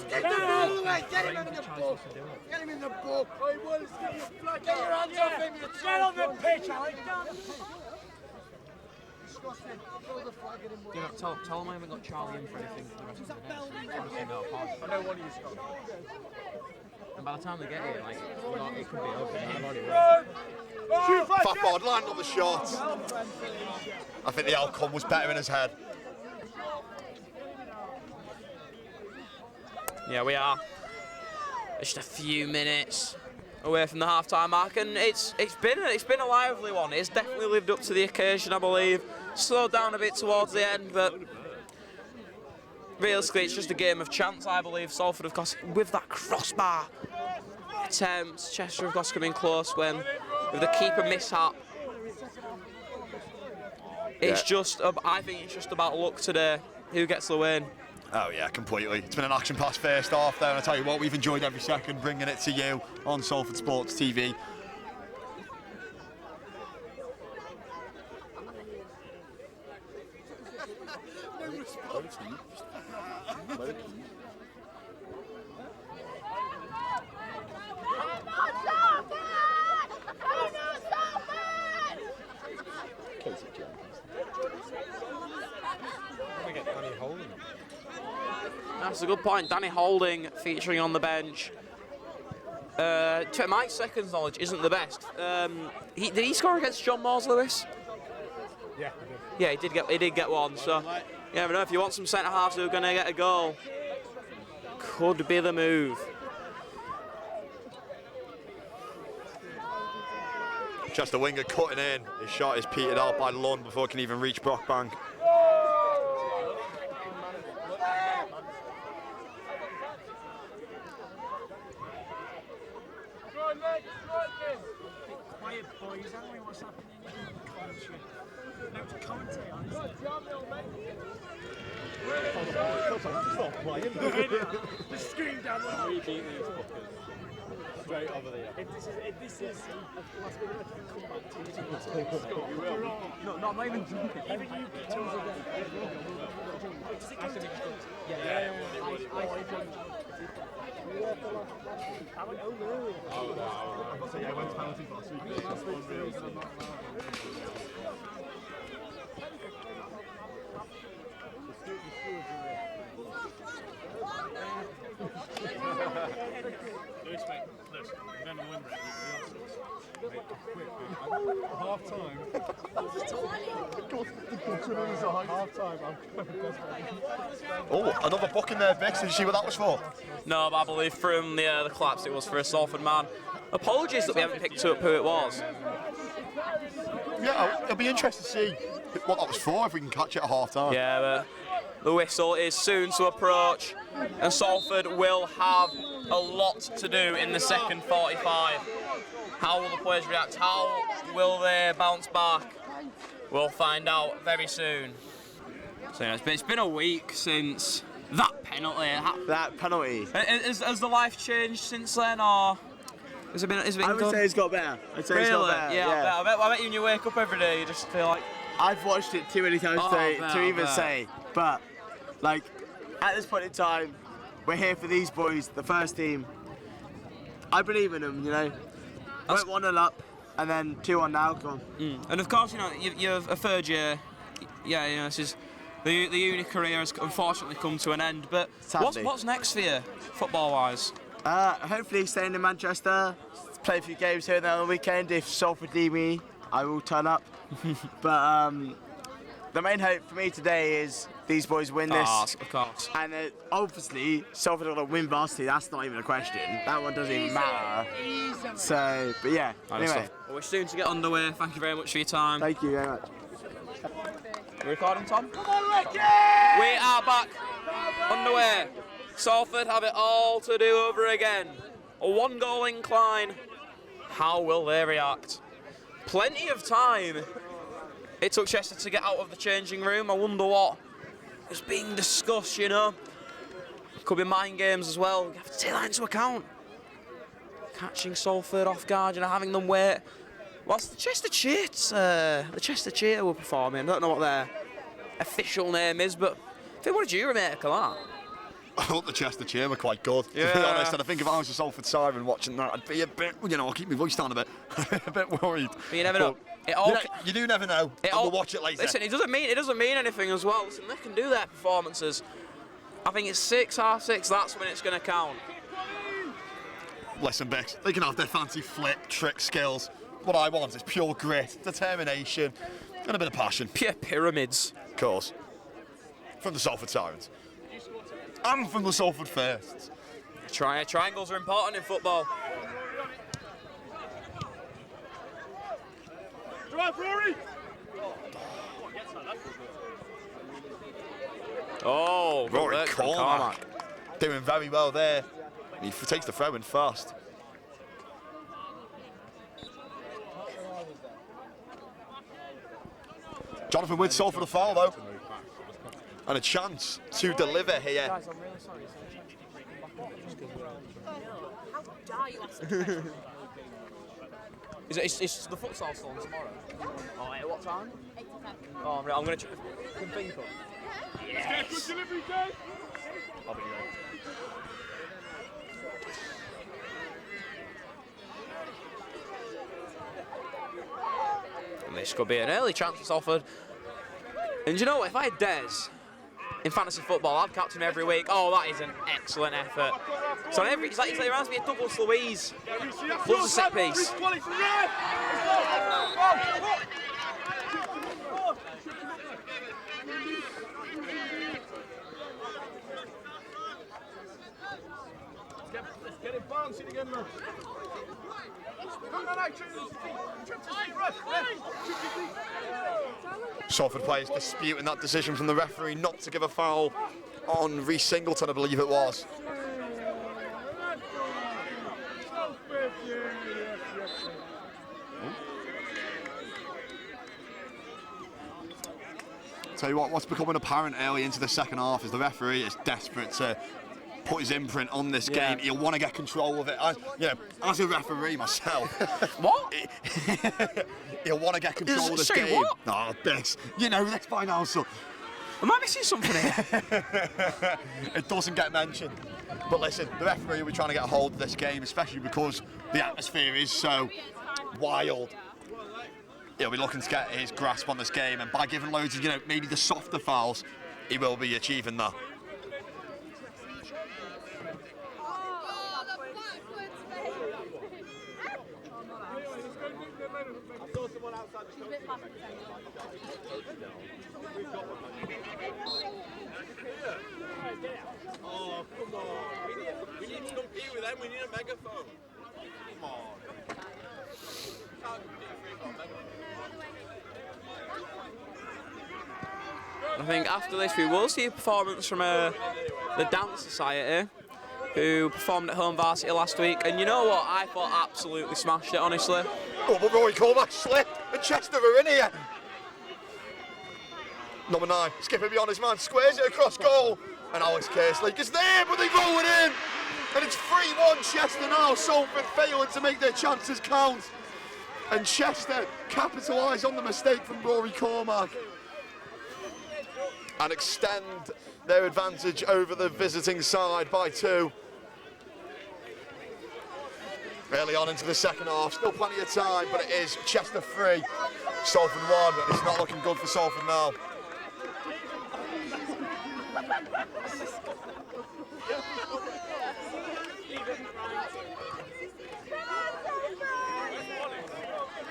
Get down all the way! Get him in the book! Get him in the book! Get your hands off him, you get on the pitch, Alex! You know, tell them I haven't got Charlie in for anything for the rest of the day. Obviously not a part. I know one of you, Scott. And by the time they get here, like, it could be over. Fatboard lined on the shot. I think the outcome was better in his head. Yeah, we are just a few minutes away from the half-time mark, and it's been a lively one. It's definitely lived up to the occasion, I believe. Slowed down a bit towards the end, but realistically, it's just a game of chance, I believe. Salford, of course, with that crossbar attempt, Chester, of course, coming close when with the keeper mishap. It's just, I think it's just about luck today. Who gets the win? Oh yeah, completely. It's been an action-packed first half there, and I tell you what, we've enjoyed every second bringing it to you on Salford Sports TV. That's a good point. Danny Holding featuring on the bench. To my second knowledge, isn't the best. Did he score against John Moores, Lewis? Yeah, yeah, he did get one. So you never know, if you want some centre halves who are going to get a goal, could be the move. Chester winger cutting in. His shot is petered out by Lund before it can even reach Brockbank. Quiet boys, I know what's happening in commentary. No to commentate on it. Just scream down the line. Straight over there. If this is last minute, come back to you. No, not even jumping. Even you get to does it go to yeah. I went over earlier. I was saying, I went to penalties last week. Lewis, mate, listen, we're going to win, right? Half time. Oh, another booking there, Vix. Did you see what that was for? No, but I believe from the collapse it was for a Salford man. Apologies that we haven't picked up who it was. Yeah, it'll be interesting to see what that was for if we can catch it at half time. Yeah, but the whistle is soon to approach, and Salford will have a lot to do in the second 45. How will the players react? How will they bounce back? We'll find out very soon. So yeah, it's been a week since that penalty. That penalty. Has the life changed since then, or has it been? I would say it's got better. I'd say really? it's got better. Yeah, I bet you when you wake up every day, you just feel like. I've watched it too many times to even say, but like at this point in time, we're here for these boys, the first team. I believe in them, you know. Went 1-0 up, and then 2-1 now. Come on. And of course, you know, you've a third year. Yeah, you know, this is the uni career has unfortunately come to an end. But what's next for you, football-wise? Hopefully staying in Manchester, play a few games here and there on the weekend. If Salford need me, I will turn up. But the main hope for me today is these boys win this. Of course. And obviously, Salford are going to win Varsity. That's not even a question. That one doesn't even matter. So, but yeah. Anyway. Well, we're soon to get underway. Thank you very much for your time. Thank you very much. We're recording, Tom? Come on, Ricky! We are back. Underway. Salford have it all to do over again. A 1-goal incline. How will they react? Plenty of time. It took Chester to get out of the changing room. I wonder what is being discussed, you know. Could be mind games as well. You have to take that into account. Catching Salford off guard, you know, having them wait. Whilst the Chester Cheer were performing. I don't know what their official name is, but what did you make of that? I thought the Chester Cheer were quite good, to be honest, and I think if I was a Salford siren watching that, I'd be a bit, you know, I'll keep my voice down a bit, a bit worried. But you never know. You do never know. We'll watch it later. Listen, it doesn't mean anything as well. Listen, they can do their performances. I think it's 6, half 6. That's when it's going to count. Listen, Bix, they can have their fancy flip, trick skills. What I want is pure grit, determination, and a bit of passion. Pure pyramids. Of course. From the Salford Sirens. And from the Salford 1st's. Triangles are important in football. Drive, Rory! Oh, Rory Charnock. Doing very well there. He takes the throw in fast. Jonathan with Salford a foul though. And a chance to deliver here. Guys, I'm really sorry. How dare you ask the Is the futsal still on tomorrow? Oh, at what time? 8 to 10. Oh, I'm going to confirm. Yes. Good delivery, Dave. I'll be there. And this could be an early chance for Salford. And you know what? If I had Des in fantasy football, I'd captain him every week. Oh, that is an excellent effort. So on every, he reminds me of Douglas Louise. Loves a set piece. Let's get it bouncing again, man. Salford players disputing that decision from the referee not to give a foul on Reece Singleton, I believe it was. Tell you what, what's becoming apparent early into the second half is the referee is desperate to put his imprint on this game. He'll want to get control of it. As a referee myself. What? He'll want to get control of this game. What? Oh, this. You know, let's find out. So. Am I missing something here? It doesn't get mentioned. But listen, the referee will be trying to get a hold of this game, especially because the atmosphere is so wild. He'll be looking to get his grasp on this game, and by giving loads of, maybe the softer fouls, he will be achieving that. She's a bit past the Oh, come on. We need to compete with them. We need a megaphone. Come on. Can't compete with a megaphone. I think after this we will see a performance from the Dance Society, who performed at home Varsity last week, and you know what, I thought absolutely smashed it, honestly. Oh, but Rory Cormac slipped, and Chester are in here. Number 9, skipping beyond his man, squares it across goal, and Alex Kerslake is there, but they roll it in, and it's 3-1 Chester now. Salford failing to make their chances count, and Chester capitalise on the mistake from Rory Cormac and extend their advantage over the visiting side by 2. Early on into the second half, still plenty of time, but it is Chester 3, Salford 1, and it's not looking good for Salford now.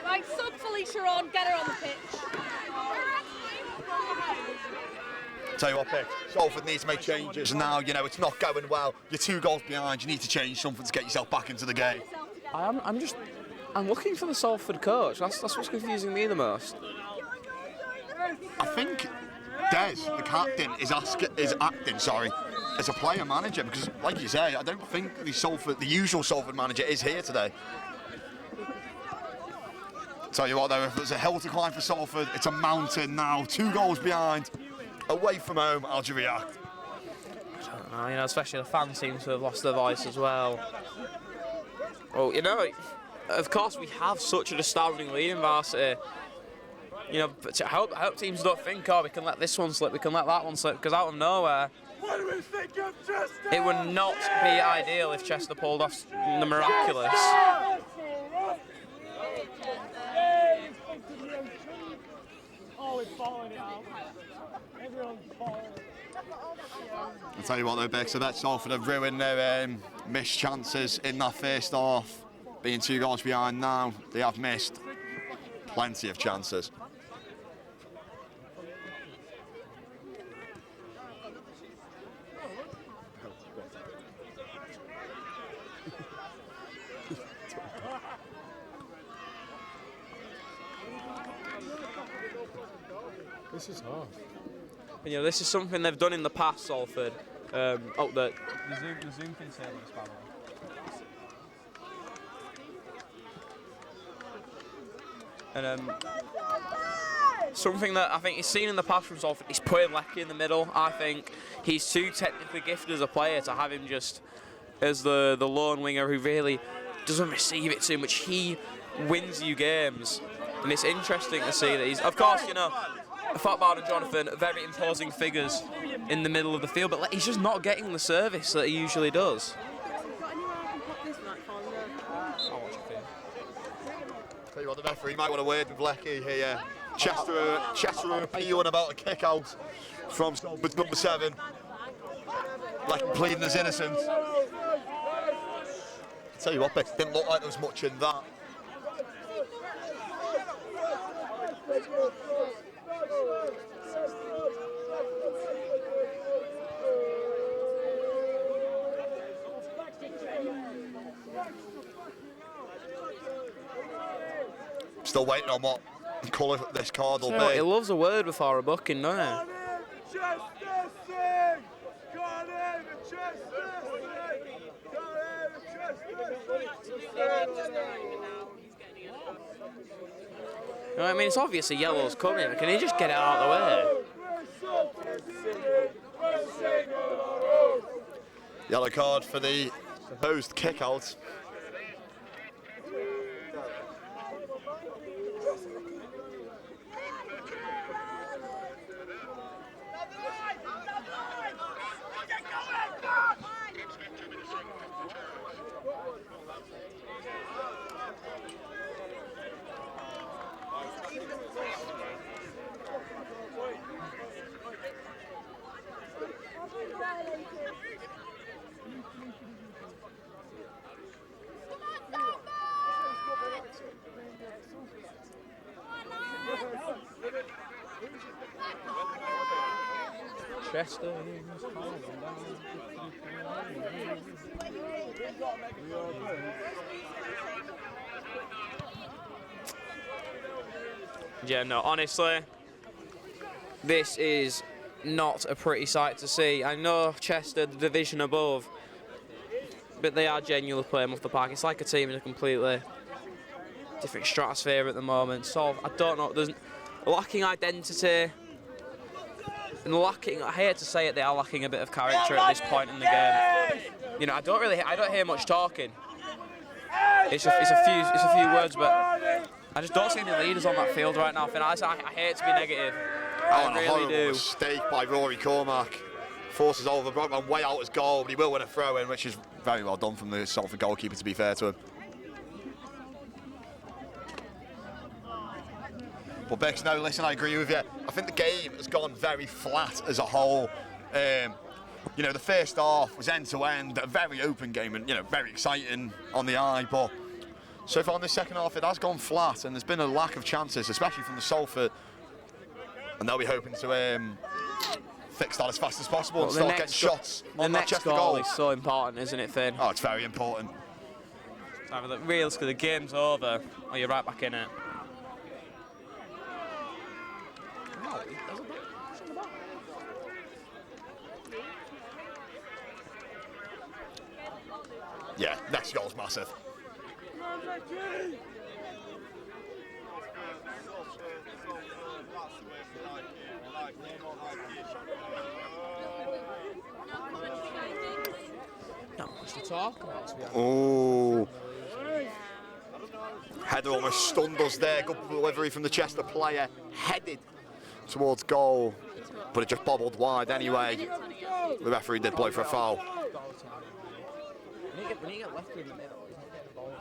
Right, sub Felicia on, get her on the pitch. Tell you what, Pick, Salford needs to make changes now. You know, it's not going well. You're 2 goals behind. You need to change something to get yourself back into the game. I'm looking for the Salford coach. That's what's confusing me the most. I think Des, the captain, is acting as a player manager, because, like you say, I don't think the usual Salford manager is here today. Tell you what, though, if there's a hill to climb for Salford, it's a mountain now. 2 goals behind. Away from home, how do you react? I don't know, you know, especially the fans seem to have lost their voice as well. Well, you know, of course we have such an astounding lead in Varsity. You know, but I hope teams don't think, oh, we can let this one slip, we can let that one slip, because out of nowhere, What do we think of Chester? it would not be ideal if Chester pulled off the miraculous. Oh, it's falling out. Everyone's falling. I'll tell you what though, Bex, so that Salford have ruined their missed chances in that first half. Being 2 goals behind now, they have missed plenty of chances. This is hard. And, you know, this is something they've done in the past, Salford. The Zoom can say this, by the way. And something that I think he's seen in the past from Salford, he's putting Lecky in the middle. I think he's too technically gifted as a player to have him just as the lone winger who really doesn't receive it too much. He wins you games. And it's interesting to see that he's, of course, you know, Fatbard and Jonathan are very imposing figures in the middle of the field, but he's just not getting the service that he usually does. Tell you what, the referee might want to word with Lecky here. Chester are appealing about a kick out from Salford's number 7. Lecky pleading his innocence. Tell you what, Bex, didn't look like there was much in that. Still waiting on what colour this card will be. He loves a word before a booking, doesn't he? You know what I mean? It's obvious a yellow's coming, but can he just get it out of the way? Yellow card for the supposed kick out. Chester. Yeah, no, honestly, this is not a pretty sight to see. I know Chester, the division above, but they are genuinely playing off the park. It's like a team in a completely different stratosphere at the moment. So I don't know, there's lacking identity and lacking, I hate to say it, they are lacking a bit of character at this point in the game. You know, I don't hear much talking. It's a few words, but I just don't see any leaders on that field right now. I hate to be negative. I really do. Mistake by Rory Cormack. Forces Oliver Brockman way out his goal, but he will win a throw in, which is very well done from the Salford goalkeeper, to be fair to him. But Bex, no, listen, I agree with you. I think the game has gone very flat as a whole. You know, the first half was end-to-end, a very open game and, you know, very exciting on the eye, but so far in the second half it has gone flat and there's been a lack of chances, especially from the Salford, and they'll be hoping to fix that as fast as possible and start getting shots on that Chester goal. The next goal is so important, isn't it, Finn? Oh, it's very important. Realistically, the game's over, or you're right back in it. Yeah, next goal's massive. Not much to talk about, to be honest. Oh. Header almost stunned us there. Good delivery from the Chester player. Headed towards goal, but it just bobbled wide anyway. The referee did blow for a foul. When you get left in the middle, he's not getting the ball.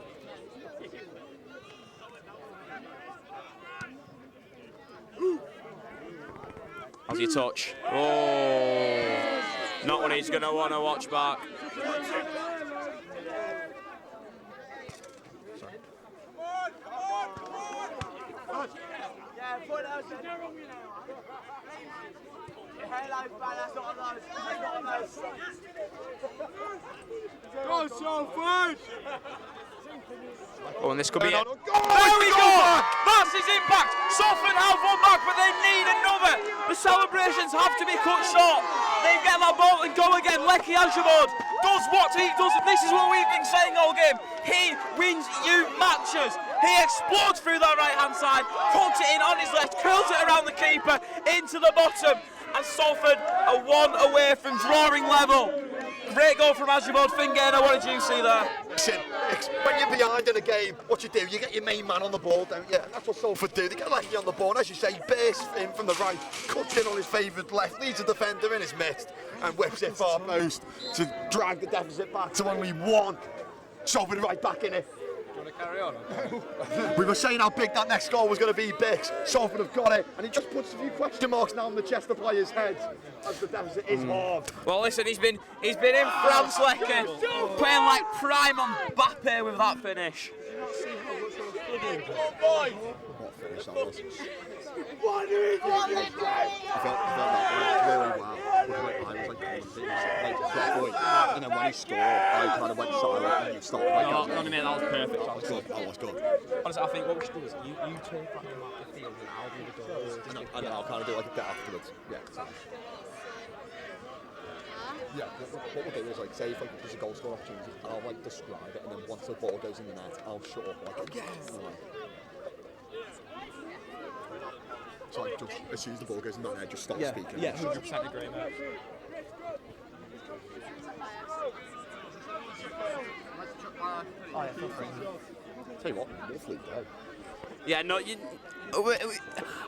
How's your touch? Oh, not what he's going to want to watch back. Go Salford! Oh, and this could be it. There we go! That's his impact! Salford have one back, but they need another. The celebrations have to be cut short. They get that ball and go again. Lecky Ajamod does what he does, and this is what we've been saying all game. He wins you matches. He explodes through that right-hand side, puts it in on his left, curls it around the keeper, into the bottom, and Salford are one away from drawing level. Great goal from Ajamod. Finn Gaynor, what did you see there? Listen, when you're behind in a game, what you do, you get your main man on the ball, don't you? And that's what Salford do. They get Lecky on the ball, and as you say, he bursts in from the right, cuts in on his favoured left, leads the defender in his midst, and whips it far post to drag the deficit back to only one. Salford right back in it. Carry on. We were saying how big that next goal was going to be, Bix. Salford have got it, and he just puts a few question marks now on the Chester players' heads as the deficit is hard. Well, listen, he's been in France, Lecky, playing like prime on Mbappe with that finish. What finish that was? I felt that really well. I was like commentating, and then when he scored, I kind of went silent and stopped. That was perfect. That was good. That was good. Honestly, I think what we should do is you take back the field and I'll do the goals. And then I'll kind of do like a bit afterwards. Yeah. Yeah, what we'll do is, like, say if like, there's a goal score opportunity, I'll like describe it, and then once the ball goes in the net, I'll shut up like, yes! So like, just as soon as the ball goes in the net, just stop speaking. Yeah, 100% agree, mate. Tell you what, awfully go. Yeah, no,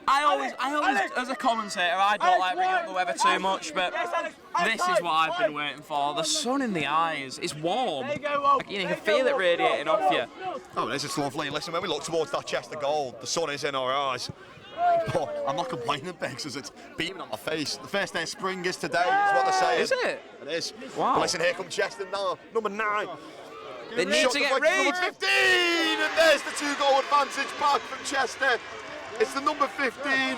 I always, as a commentator, I don't like bringing up the weather too much, but this is what I've been waiting for. The sun in the eyes, it's warm. You can feel it radiating off you. Oh, it is, it's lovely. Listen, when we look towards that Chester goal, the sun is in our eyes. But I'm not complaining, Bex, as it's beaming on my face. The first day of spring is today, is what they're saying. Is it? It is. Wow. But listen, here comes Chester now, number 9. They need to get rid. Number 15, and there's the 2-goal advantage back from Chester. It's the number 15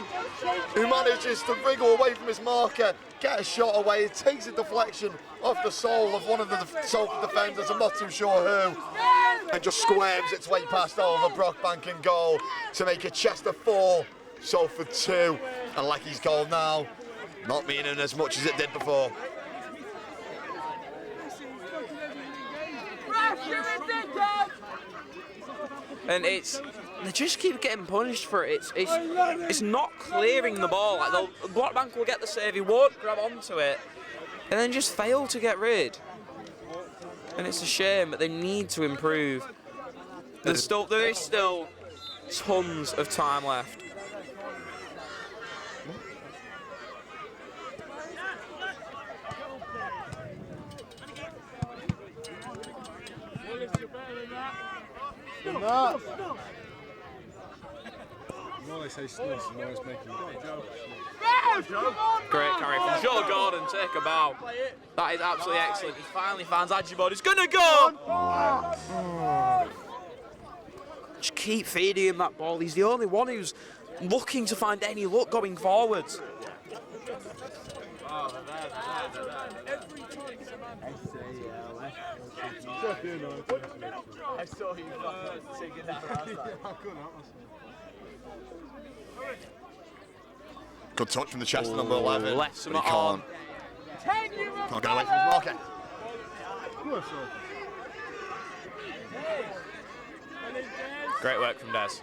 who manages to wriggle away from his marker, get a shot away. It takes a deflection off the sole of one of the Salford defenders, I'm not too sure who, and just squirms its way past Oliver Brockbank in goal to make it Chester 4, Salford 2. And Lecky's goal now, not meaning as much as it did before. And they just keep getting punished for it. It's not clearing the ball. Like Brockbank will get the save, he won't grab onto it, and then just fail to get rid. And it's a shame, but they need to improve. There is still tons of time left. Great carry from Joe Gordon, take a bow. That is absolutely excellent. He finally finds Ajibod. He's gonna go! Just keep feeding him that ball. He's the only one who's looking to find any luck going forwards. I saw you singing that last night. Good touch from the Chester number 11. Lets him but he on. can't get away from his marker. Great work from Des.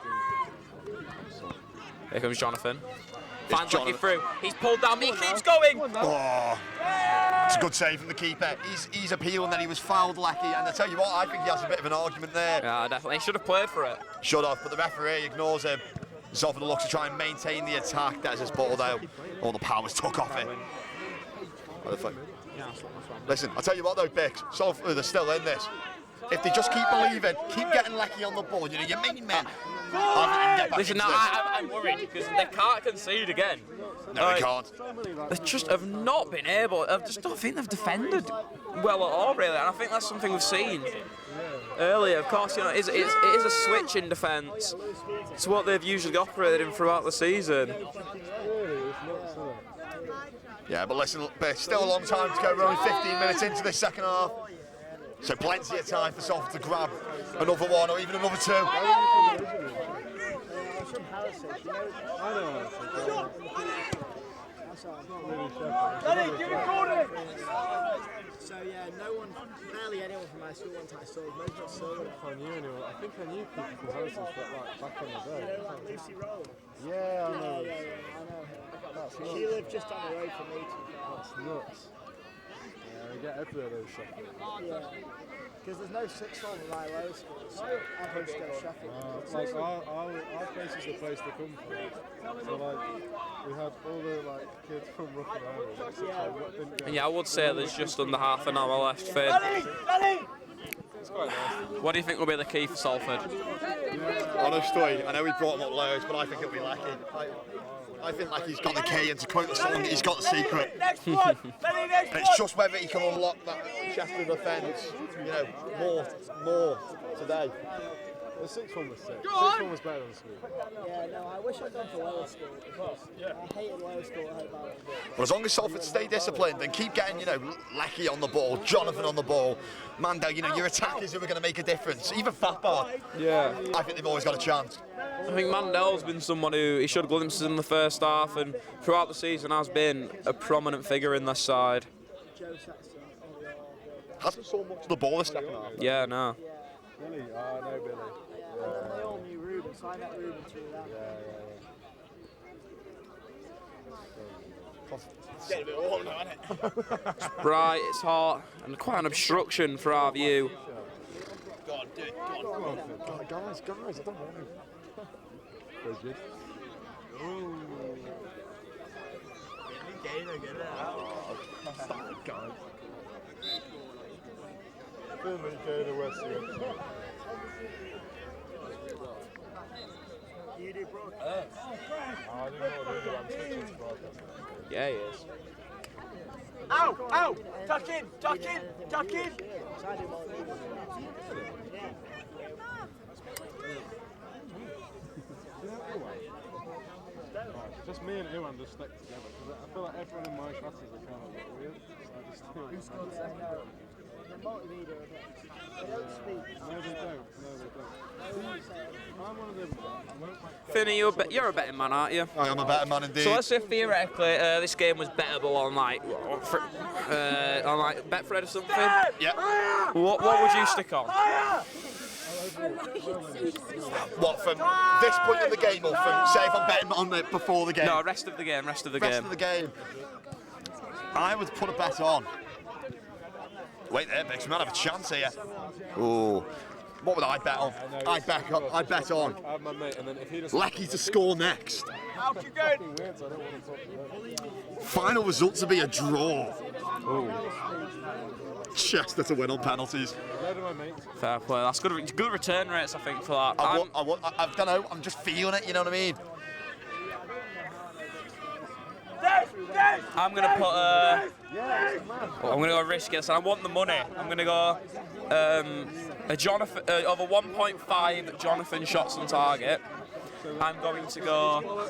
Here comes Jonathan. Finds Lucky through. He's pulled down, he keeps going! Oh, it's a good save from the keeper. He's appealing that he was fouled, Lecky, and I tell you what, I think he has a bit of an argument there. Yeah, definitely. He should have played for it. Should have, but the referee ignores him. Salford looks to try and maintain the attack. That's his ball down. All the power's took off it. Listen, I'll tell you what though, Bix, Salford are still in this. If they just keep believing, keep getting Lecky on the ball, you know, your main men. Listen, now I'm worried because they can't concede again. No, they can't. They just have not been able. I just don't think they've defended well at all, really. And I think that's something we've seen earlier. Of course, you know, it is a switch in defence. It's what they've usually operated in throughout the season. Yeah, but listen, there's still a long time to go. We're only 15 minutes into this second half. So plenty of time for Salford to grab another one or even another two. So yeah, barely anyone from my school went to Salford. Most of Salford. I think I knew people from Harrison's back in the day. You know, like Lucy Roll. Yeah, I know. Yeah, I know her. She lived just down the road from me. That's nuts. Yeah, we get everywhere those Sheffield. Yeah. Because there's no sixth form in my low school, so everyone's go to Sheffield. Like our place is the place to come from. So like we had all the kids from Ruffin area. Yeah, I would say there's just under half an hour left, Finn. What do you think will be the key for Salford? Honestly, I know we brought him up loads, but I think it'll be Lecky. I think Lecky's got the key, and to quote the song, he's got the secret. It's just whether he can unlock that Chester defence, you know, more today. The sixth one was sick. The sixth one was better than school. Yeah, no, I wish I'd gone for lower school because I hated lower school at home. But as long as Salford stay disciplined and keep getting, you know, Lecky on the ball, Jonathan on the ball, Mandel, you know, your attackers who are going to make a difference. Even Fatbar. Yeah. I think they've always got a chance. I think Mandel's been someone who he showed glimpses in the first half and throughout the season has been a prominent figure in this side. Hasn't saw much of the ball this second half. Yeah, no. Billy, I know Billy. They all knew Ruben, so I met Ruben through that. It's getting a bit warm now, isn't it? It's bright, it's hot, and quite an obstruction for our view. Go on, do it. Go on. Guys, I don't want to. Gaynor, get it out. God. Finley, Gaynor, West. You do broadcast? I didn't know what to do. I'm switching to broadcast. Yeah, he is. Ow! Ow! Tuck in! Tuck in! Tuck in! Just me and Iwan just stuck together. Because I feel like everyone in my classes are kind of a bit weird. So I just feel The multimedia, they don't speak. No, they don't. I'm one of them. Finney, you're a betting man, aren't you? I am a betting man indeed. So let's say theoretically this game was bettable on like Betfred or something. Yeah. What would you stick on? What, from this point in the game, or from, say, if I'm betting on it before the game? No, rest of the game. Rest of the game. I would put a bet on. Wait there, Bix, we might have a chance here. Ooh. What would I bet on? I bet on Lecky to score next. Final result to be a draw. Chester to win on penalties. Fair play. That's good return rates, I think, for that. I don't know. I'm just feeling it. You know what I mean? I'm gonna put. I'm gonna go risky. So I want the money. I'm gonna go a Jonathan over 1.5 Jonathan shots on target. I'm going to go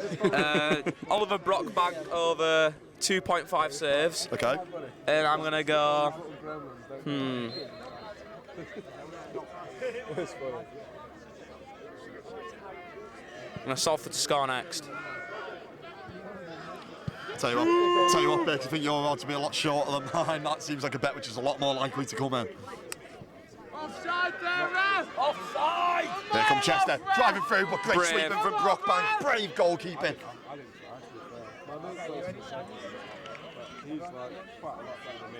Oliver Brockbank over 2.5 saves. Okay. And I'm gonna go. I'm gonna Salford to score next. Tell you what, Beck, I think your odds to be a lot shorter than mine. That seems like a bet which is a lot more likely to come in. Offside there, ref! Offside! There come Chester, driving through, but great Brave. sweeping from Brockbank. Brave goalkeeping. He's like quite a lot better than me.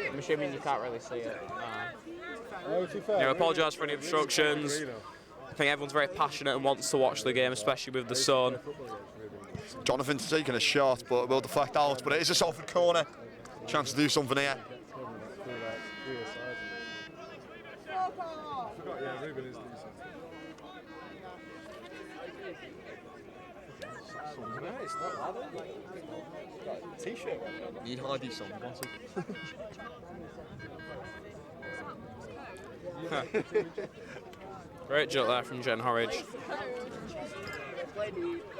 I'm assuming you can't really see it. I apologise for any obstructions. I think everyone's very passionate and wants to watch the game, especially with the sun. Jonathan's taking a shot, but it will deflect out. But it is a Salford corner. Chance to do something here. T-shirt. Need Hardy song. Great joke there from Jen Horridge.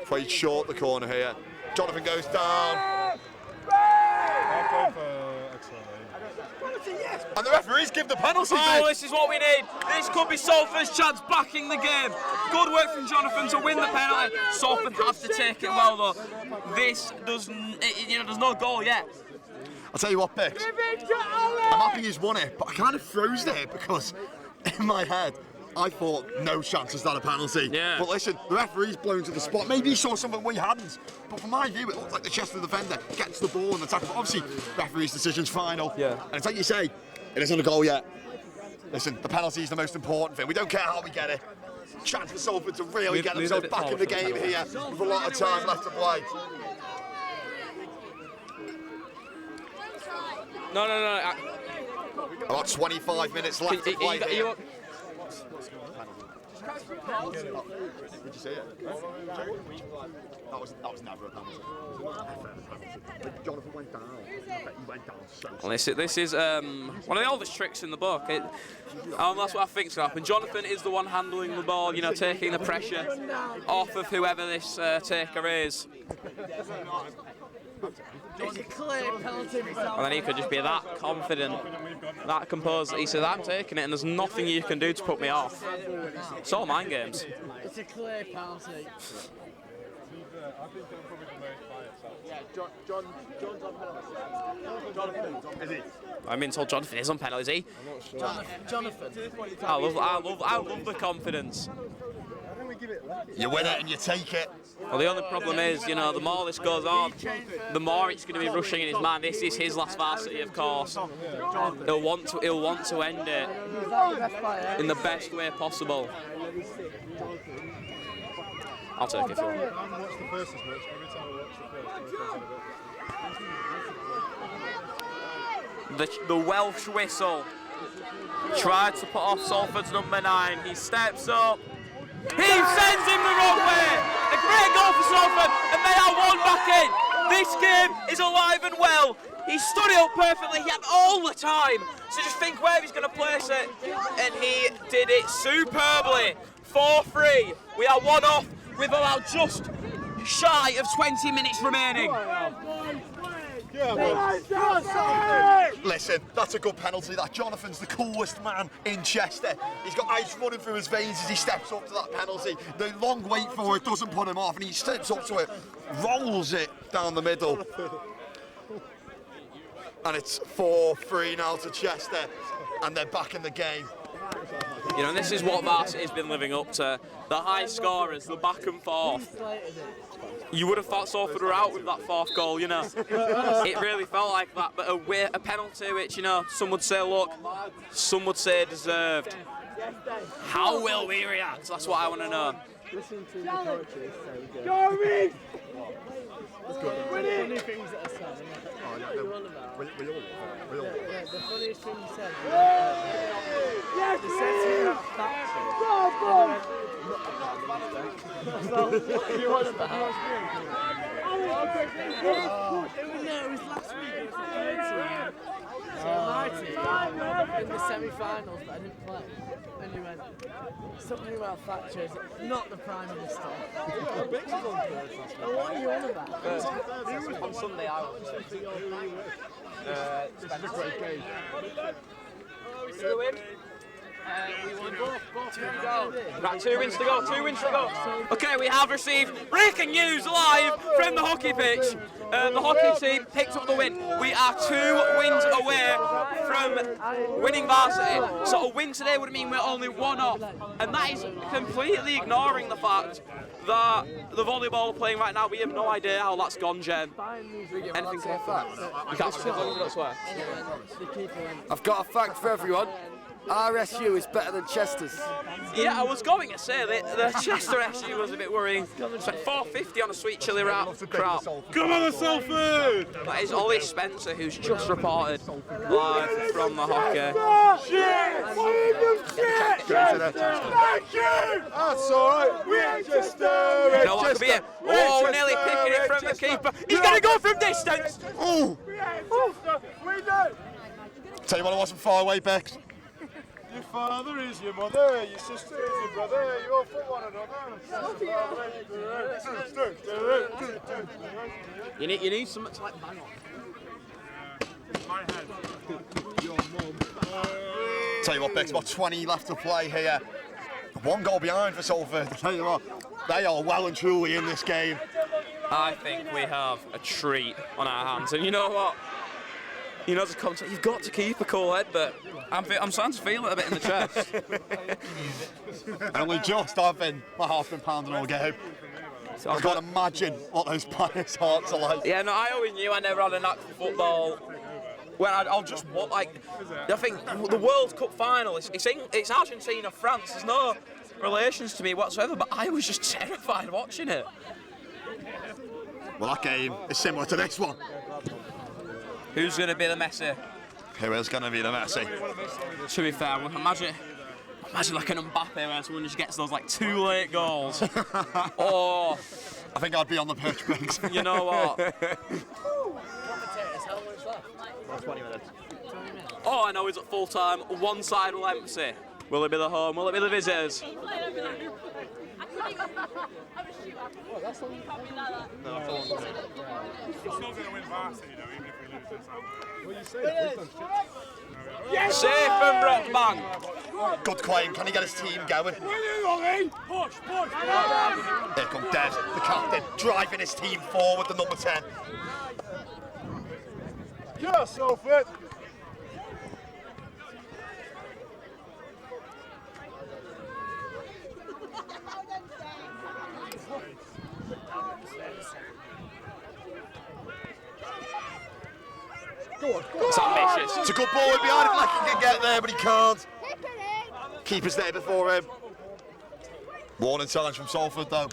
Played short the corner here. Jonathan goes down. And the referees give the penalty. Oh, this is what we need. This could be Salford's chance backing the game. Good work from Jonathan to win the penalty. Salford have to take it well though. This doesn't, there's no goal yet. I'll tell you what, Bix. I'm happy he's won it, but I kind of froze there because in my head I thought no chance is that a penalty. Yeah. But listen, the referee's blown to the spot. Maybe he saw something we hadn't. But from my view, it looked like the Chester defender gets the ball and the tackle. But obviously, referee's decision's final. Yeah. And it's like you say, it isn't a goal yet. Listen, the penalty is the most important thing. We don't care how we get it. Chance for Salford to really get themselves back in the game here with a lot of time left to play. No. About 25 minutes left to play here. Did you see it? That was never a penalty. Jonathan went down. He went down so Well, this is one of the oldest tricks in the book. That's what I think's going to happen. Jonathan is the one handling the ball, taking the pressure off of whoever this taker is. It's a clear penalty. And then he could just be that confident, that composed. He says, I'm taking it and there's nothing you can do to put me off. It's all mind games. It's a clear penalty. John's on penalty. Jonathan. Is he? I'm being told Jonathan is on penalty, is he? Jonathan. I love the confidence. You win it and you take it. Well, the only problem is, the more this goes on, the more it's going to be rushing in his mind. This is his last varsity, of course. He'll want to end it in the best way possible. I'll take it if you want. The Welsh whistle tried to put off Salford's number 9. He steps up. He sends him the wrong way. A great goal for Salford, and they are one back in. This game is alive and well. He stood it up perfectly. He had all the time. So just think where he's going to place it. And he did it superbly. 4-3. We are one off with about just shy of 20 minutes remaining. Listen, that's a good penalty. That Jonathan's the coolest man in Chester. He's got ice running through his veins as he steps up to that penalty. The long wait for it doesn't put him off, and he steps up to it, rolls it down the middle. And it's 4-3 now to Chester, and they're back in the game. You know, this is what Varsity has been living up to. The high scorers, the back and forth. You would have thought Salford were out with that fourth goal, you know. It really felt like that, but a penalty which, you know, some would say luck, some would say deserved. How will we react? That's what I want to know. Listen to the coaches say good. Go, Reed! Funny things that are said. We all The funniest thing you said. Yes, They said to you you want about? It was last week. It was my team in the semi-finals, but I didn't play. And he went something about Thatcher. Is not the Prime Minister. What are you on about? On Sunday, I was. We win. We won. Right, 2 wins to go, 2 wins to go. Okay, we have received breaking news live from the hockey pitch. The hockey team picked up the win. We are 2 wins away from winning Varsity. So a win today would mean we're only 1 off. And that is completely ignoring the fact that the volleyball are playing right now. We have no idea how that's gone, Jen. Anything to that? You can't swear, you don't swear. I've got a fact for everyone. RSU is better than Chester's. Yeah, I was going to say that the Chester SU was a bit worrying. It's like 450 on a sweet chili wrap. Crap. Come on, Salford! That is Ollie Spencer, who's just reported live from the hockey. Thank you! That's alright. We're just You know what could be it? Oh, nearly picking it from the keeper. He's going to go from distance. Ooh! We know! Tell you what, I wasn't far away, Bex. Your father is your mother, your sister is your brother, you all for one another. You need something to like bang on. My head. Your mum. Tell you what, Bex, about 20 left to play here. 1 goal behind for Salford. Tell you what, they are well and truly in this game. I think we have a treat on our hands, and you know what? You know, as a commentator, you've got to keep a cool head, but I'm starting to feel it a bit in the chest. Only just, I've been, my heart's been pounding all game. So I can't imagine what those players' hearts are like. Yeah, no, I always knew I never had a knack for football. When I'll just walk, like, I think the World Cup final, it's Argentina, France, there's no relations to me whatsoever, but I was just terrified watching it. Well, that game is similar to this one. Who's going to be the Messi? Who is going to be the Messi? To be fair, imagine like an Mbappe where someone just gets those like 2 late goals. Oh, I think I'd be on the pitch, Biggs. You know what? Commentators, how long is left? 20 minutes. All I know is at full time, one side will empty. Will it be the home? Will it be the visitors? Well, that's all you probably know that. No, it's still going to win Varsity, though, even if we lose this out. What you say? Yes! Safe and rock bang. Good claim. Can he get his team going? Push! Here comes Des, the captain, driving his team forward, the number 10. Yeah, Salford. It's ambitious. It's a good ball in behind him, like he can get there, but he can't. Keeper's there before him. Warning signs from Salford, though.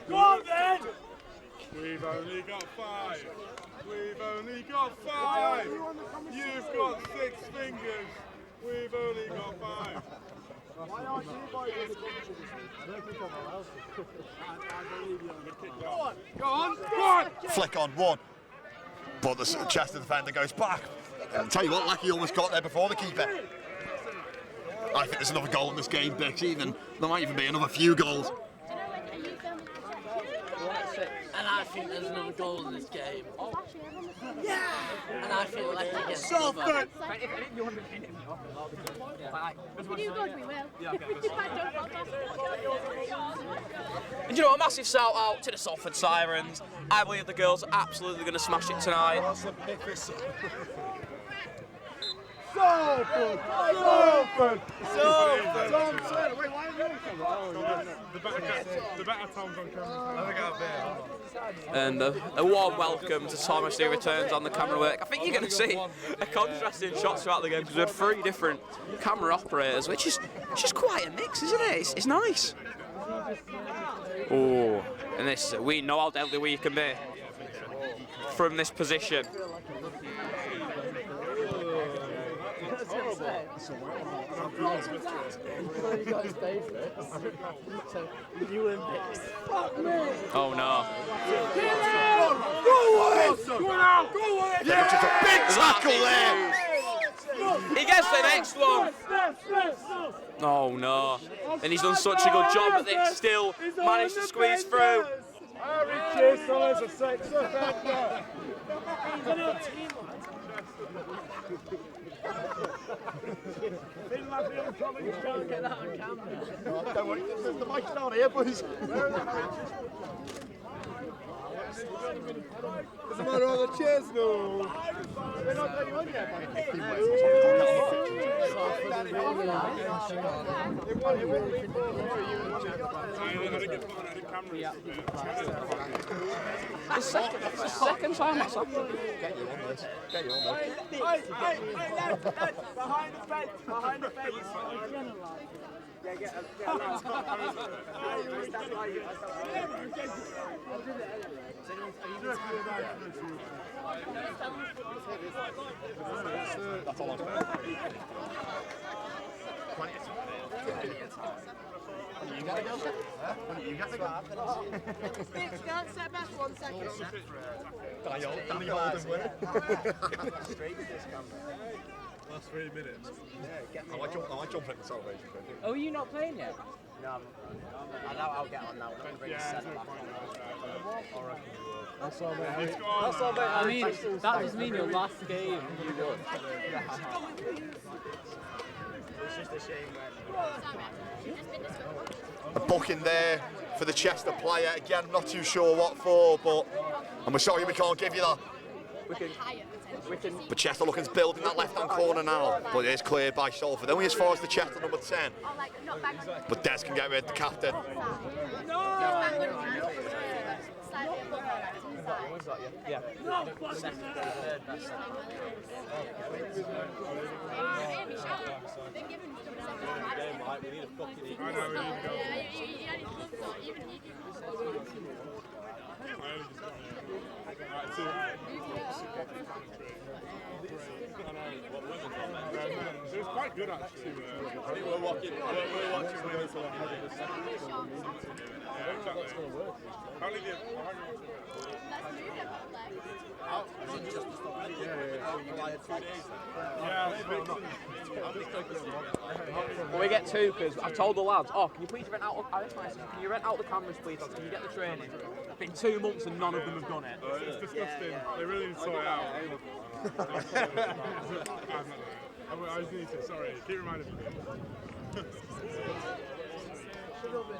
Go on then! We've only got 5. We've only got 5. You've got 6 fingers. We've only got 5. Why aren't you invited to the competition? I don't think I'm allowed to. I believe you. Go on! Go on! Go on! Flick on 1. But the Chester defender goes back. I'll tell you what, Lackey almost got there before the keeper. I think there's another goal in this game, Bix. There might even be another few goals. And I think there's another goal in this game. Yeah! And I feel like he gets Salford! And you know, a massive shout out to the Salford Sirens. I believe the girls are absolutely going to smash it tonight. Salford! Salford! Salford! Wait, why are you on camera? The better Tom's on camera. And a warm welcome to Thomas who returns on the camera work. I think you're going to see a contrast in shots throughout the game because we had 3 different camera operators, which is just quite a mix, isn't it? It's nice. Oh, and this, we know how deadly we can be from this position. Oh no. Go on! Go on! Yeah, just a big tackle there! He gets the next one! Oh no. And he's done such a good job, but they still managed to squeeze through. Richardson is a sex offender. Get that on camera. Don't worry, the mic's down here, boys. Doesn't matter all the chairs, no. They're not letting you on yet. It's the second time that's happened. Get you on this. Get you on this. Hey, behind the fence, behind the fence. Yeah, get That's all I'm saying. You got to go? You got to go? Don't step back 1 second. Danny Holden winning. Last 3 minutes. I might jump in the celebration. Oh, are you not playing yet? No, I'll get on now. I'm going to bring the centre back on. That's all, mate. That's all, mate. I mean, that does mean your last game you won. It's just a shame A booking there for the Chester player. Again, I'm not too sure what for, but I'm sorry we can't give you that. But Chester looking's building that left-hand corner now, but it is cleared by Salford. Only as far as the Chester number 10. But Des can get rid of the captain. Yeah. It was quite good actually. We're watching women's ahead of the second. Yeah, exactly. How did you? Well, we get 2 because I told the lads, oh, can you please rent out? Can you rent out the cameras, please? Or can you get the training? It's been 2 months and none of them have done it. It's disgusting. They really need to sort it out. I just need to. Sorry, keep reminding me.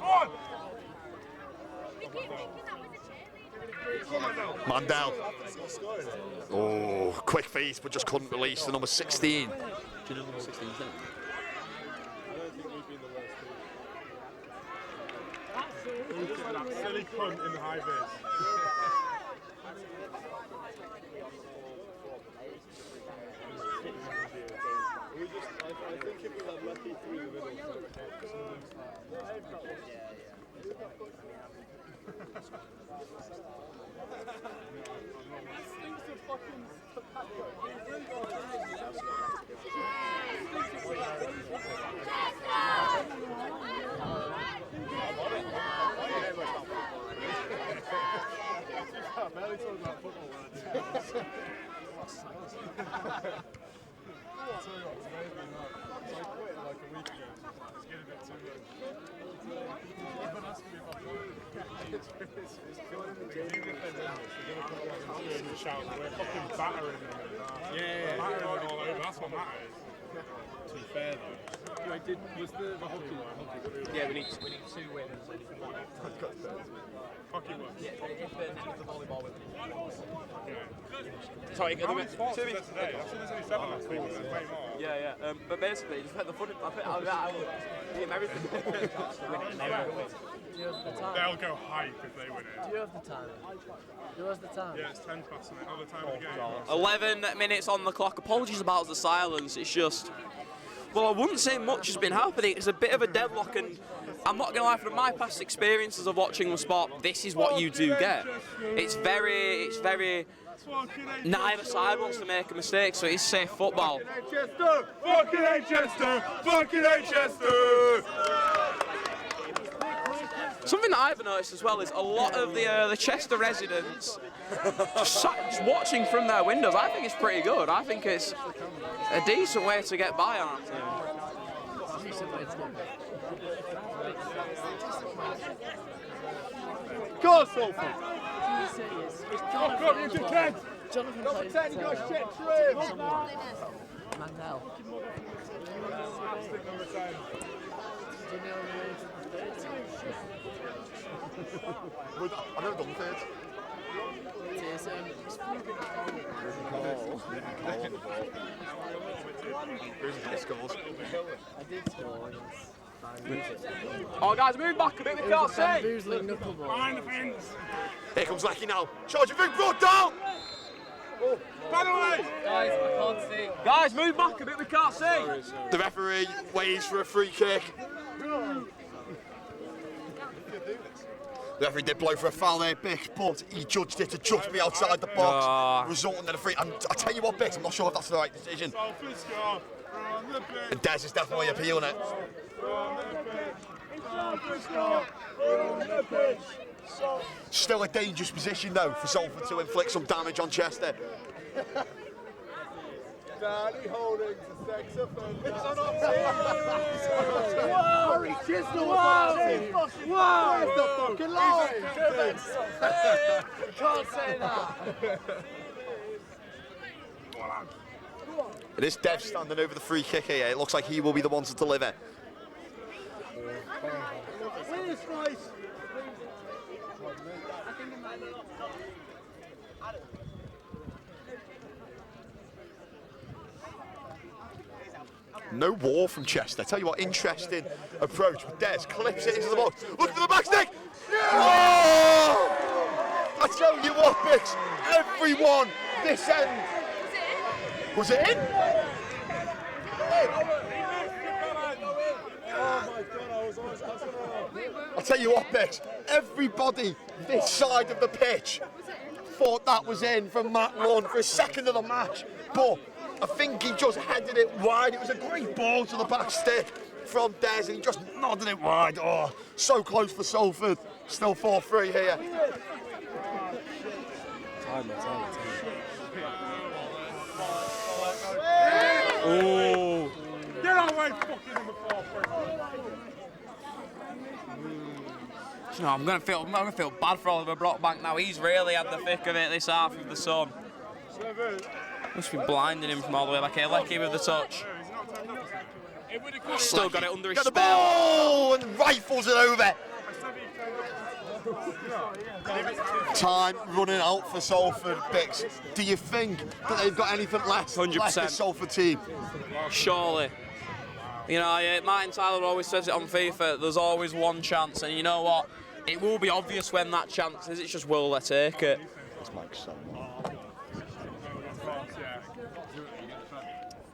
On! Mandel. Oh, quick feet, but just couldn't release the number 16. Do you know number 16? I don't think we've been the worst team. That silly cunt in the high vis. I think if we had lucky through the middle, We're fucking battering them. Yeah, battering them all over. That's what matters. To be fair though. Wait, was the hockey? Yeah, we need 2 wins. Hockey won. Yeah, if the volleyball wins. Yeah. Sorry, how many sports is there today? That's there's only 7 last week, but there's way more. Yeah. But basically, just like the fun. I think the American. They'll go hype if they win it. Do you have the time? Who has the time? Yeah, it's 10 past the time of the game. 11 minutes on the clock. Apologies about the silence. It's just, well, I wouldn't say much has been happening. It's a bit of a deadlock, and I'm not going to lie, from my past experiences of watching the sport, this is what you do get. It's very. Neither side wants to make a mistake, so it's safe football. Fucking Chester! Fucking Chester! Something that I've noticed as well is a lot of the Chester residents just watching from their windows. I think it's pretty good. I think it's a decent way to get by on it. Go, Salford! Jonathan plays at Mandel. I've never done thirds. I did score. Oh, guys, move back a bit. We can't see. Behind the fence. Here comes Lecky now. Charge your big brought down. By the way, guys, I can't see. Guys, move back a bit. We can't see. The referee waits for a free kick. The referee did blow for a foul there, Bix, but he judged it to just be outside the box, resulting in a free. And I tell you what, Bix, I'm not sure if that's the right decision. And Des is definitely appealing it. Still a dangerous position though for Salford to inflict some damage on Chester. Danny Holding to sex offender. Harry Chisnell was Where's the fucking line? You can't say that. It is Dev standing over the free kick here. It looks like he will be the one to deliver. Where's Rice? No war from Chester. Tell you what, interesting approach. Des clips it into the box. Look for the back stick. Oh! I tell you what, Bix, everyone this end. Was it in? I'll tell you what, Bix, everybody this side of the pitch thought that was in from Matt Lunn for a second of the match, but I think he just headed it wide. It was a great ball to the back stick from Des, and he just nodded it wide. Oh, so close for Salford. Still 4-3 here. Oh! Get away, fucking number 4. You know, I'm gonna feel bad for Oliver Brockbank now. He's really had the thick of it this half of the sun. Must be blinding him from all the way back here. Lecky with the touch. Still got it under his spell. spell. And rifles it over. Time running out for Salford, Bix. Do you think that they've got anything left? 100%. This Salford team. Surely. You know, Martin Tyler always says it on FIFA, there's always one chance, and you know what? It will be obvious when that chance is, it's just will they take it. It's Mike so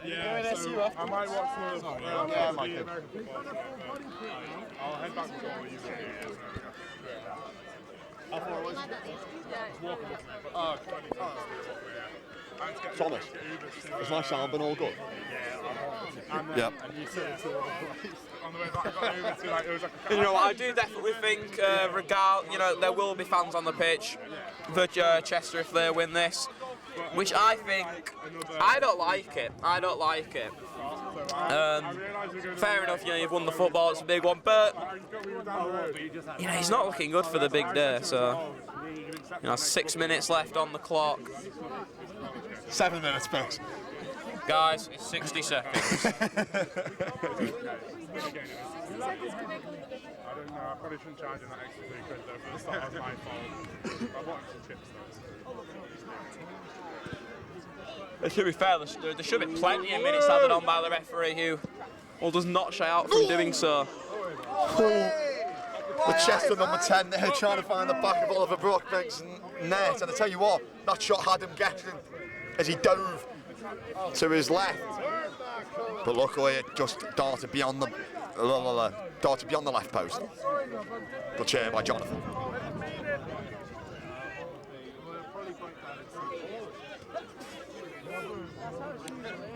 yeah, so I might watch the American football. I'll head back before you. How far was it? Thomas, is my sound been all good? Yeah. You know what, I do definitely think, there will be fans on the pitch for Chester if they win this, which I think, I don't like it. Fair enough, you've won the football, it's a big one, but he's not looking good for the big day, so 6 minutes left on the clock. 7 minutes, folks. Guys, it's 60 seconds. I don't know, I probably shouldn't charge him that extra £3 though for the start, that was my fault. I wanted some chips though. To be fair, there should be plenty of minutes added on by the referee who does not shy out from doing so. The Chester number 10 there trying to find the back of Oliver Brookbank's net, and I tell you what, that shot had him guessing as he dove to his left. But luckily it just darted beyond the left post. Good cheer by Jonathan.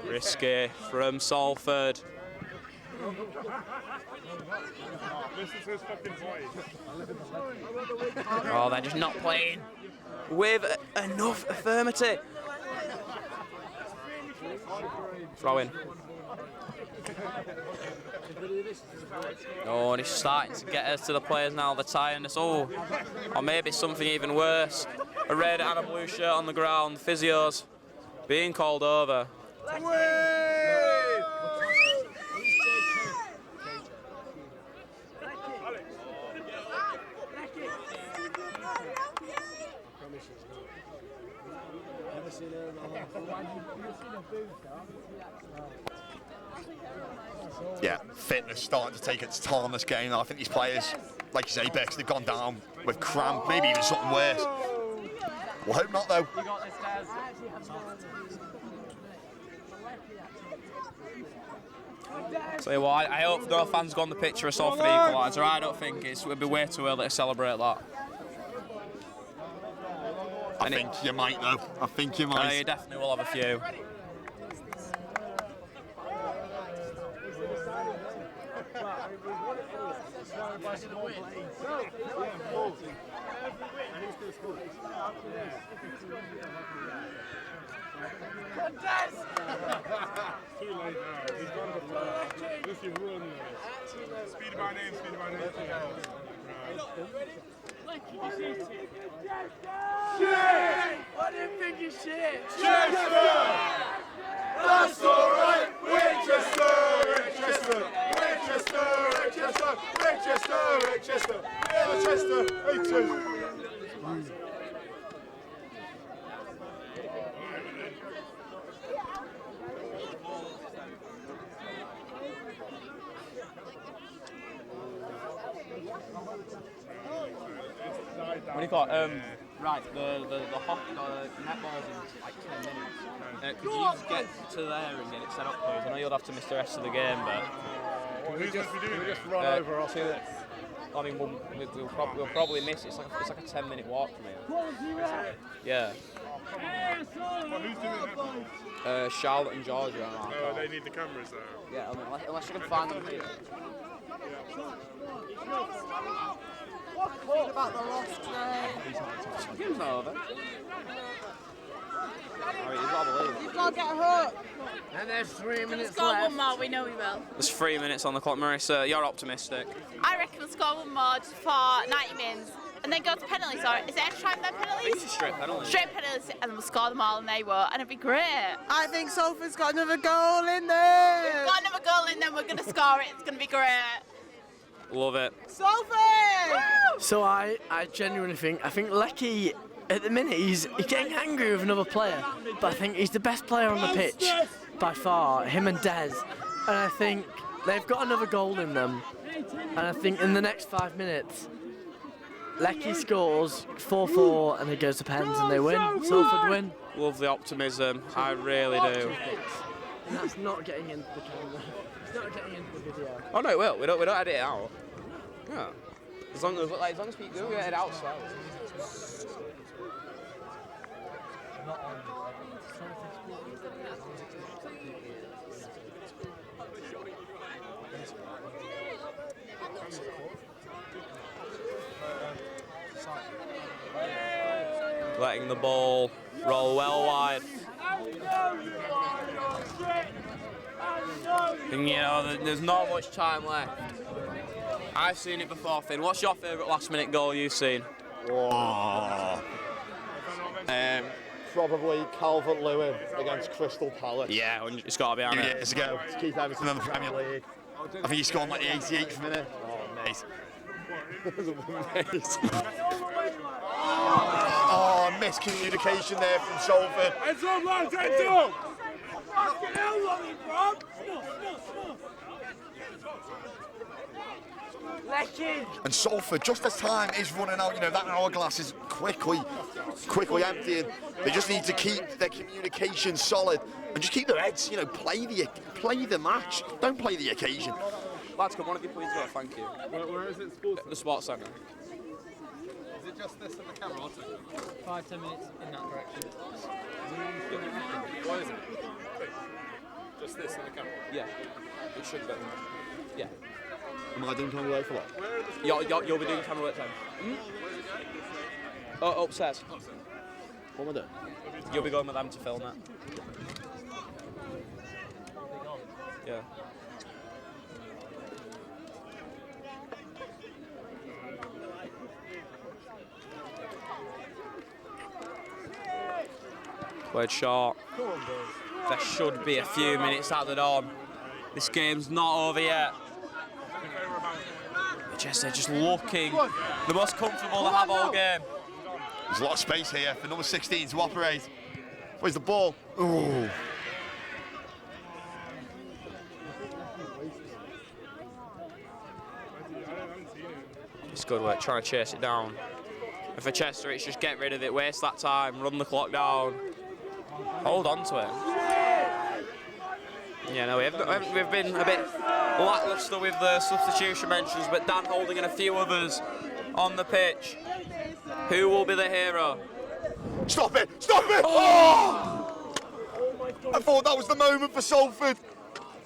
Risky from Salford. This is his fucking voice. Oh, they're just not playing with enough affirmity. Throw in. Oh, and he's starting to get us to the players now. They're tying us. Oh, or maybe something even worse. A red and a blue shirt on the ground. Physios being called over. Yeah, fitness starting to take its toll in this game. I think these players, like you say, Bex, they've gone down with cramp, maybe even something worse. We'll hope not, though. So what, I hope no fans go on the pitch for a Salford equaliser. I don't think it would be way too early to celebrate that. I think you might, though. I think you might. You definitely will have a few. Too late now. He's gone to play. If you run speed by name, Shit! I didn't think you shit! Chester! That's alright! Winchester! Winchester! Winchester! Winchester! Winchester! Winchester! Winchester! Winchester! What do you call it? Right, the hockey, netball's in like 10 minutes. Could you just get to there and get it set up, please? I know you'll have to miss the rest of the game, but... We'll just run over off it. I mean, we'll probably miss it. It's like a 10-minute walk from here. Yeah. Well, who's doing that? Charlotte and Georgia. Oh, they need the cameras though. Yeah, I mean, unless you can find them here. What about the lost today? He's not over. You've got to get hooked. And there's 3 minutes Score left. one more, we know we will. There's 3 minutes on the clock, Marissa. You're optimistic. I reckon we'll score one more just for 90 minutes and then go to penalties, or is it extra time then penalties? It's a straight penalty. Straight penalties, and we'll score them all and they won't, and it'd be great. I think Salford's got another goal in there. We've got another goal in there, we're going to score it, it's going to be great. Love it. Salford! So I genuinely think, Lecky, at the minute, he's getting angry with another player, but I think he's the best player on the pitch by far, him and Des. And I think they've got another goal in them. And I think in the next 5 minutes, Lecky scores 4-4 and it goes to pens and they win. Salford win. Love the optimism, I really do. And that's not getting into the camera. It's not getting into the video. Oh no, it will. We don't edit it out. Yeah. As long as we go get it outside. Letting the ball roll well wide. And you know, there's not much time left. I've seen it before, Finn. What's your favourite last-minute goal you've seen? Oh. Probably Calvert-Lewin against Crystal Palace. Yeah, it's got to be on it. Years ago, to keep Everton in the Premier League. I think he scored like the 88th minute. Oh, mate. Oh, miscommunication there from Salford. Heads up, lads, heads up! Fucking hell, Lonnie, bro! And Salford, just as time is running out, you know, that hourglass is quickly emptying. They just need to keep their communication solid and just keep their heads, you know, play the match. Don't play the occasion. Lads, can one of you please go? Thank you. Where is it? Sports The Sports Centre. Is it just this and the camera? 5-10 minutes in that direction. What is it? Just this and the camera? Yeah. It should be. Yeah. Am I doing camera work for what? You'll be doing camera work time. Oh, upstairs. What am I doing? You'll be going with them to film it. Yeah. Played short. There should be a few minutes added on. This game's not over yet. They're just looking the most comfortable they have all game. There's a lot of space here for number 16 to operate. Where's the ball? Ooh. It's good work trying to chase it down. And for Chester, it's just get rid of it, waste that time, run the clock down, hold on to it. Yeah, no, we've been a bit lacklustre with the substitution mentions, but Dan Holding and a few others on the pitch. Who will be the hero? Stop it! Stop it! Oh! I thought that was the moment for Salford.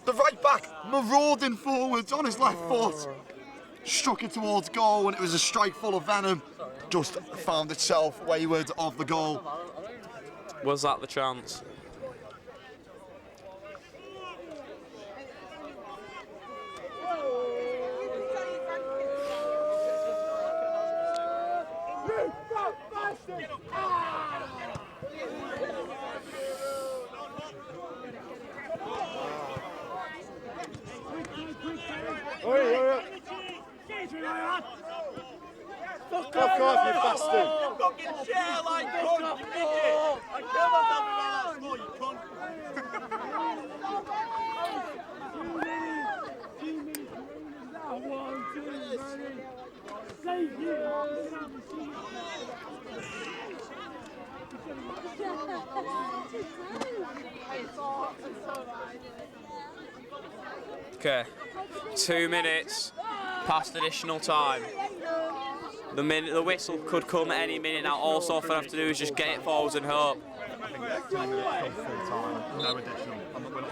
The right back marauding forwards on his left foot. Struck it towards goal and it was a strike full of venom. Just found itself wayward of the goal. Was that the chance? Fuck off, you bastard! Fucking share like cunt, you idiot! I killed myself in my last you cunt! Okay, 2 minutes past additional time. The whistle could come at any minute now. All Salford have to do is just get it forwards and hope.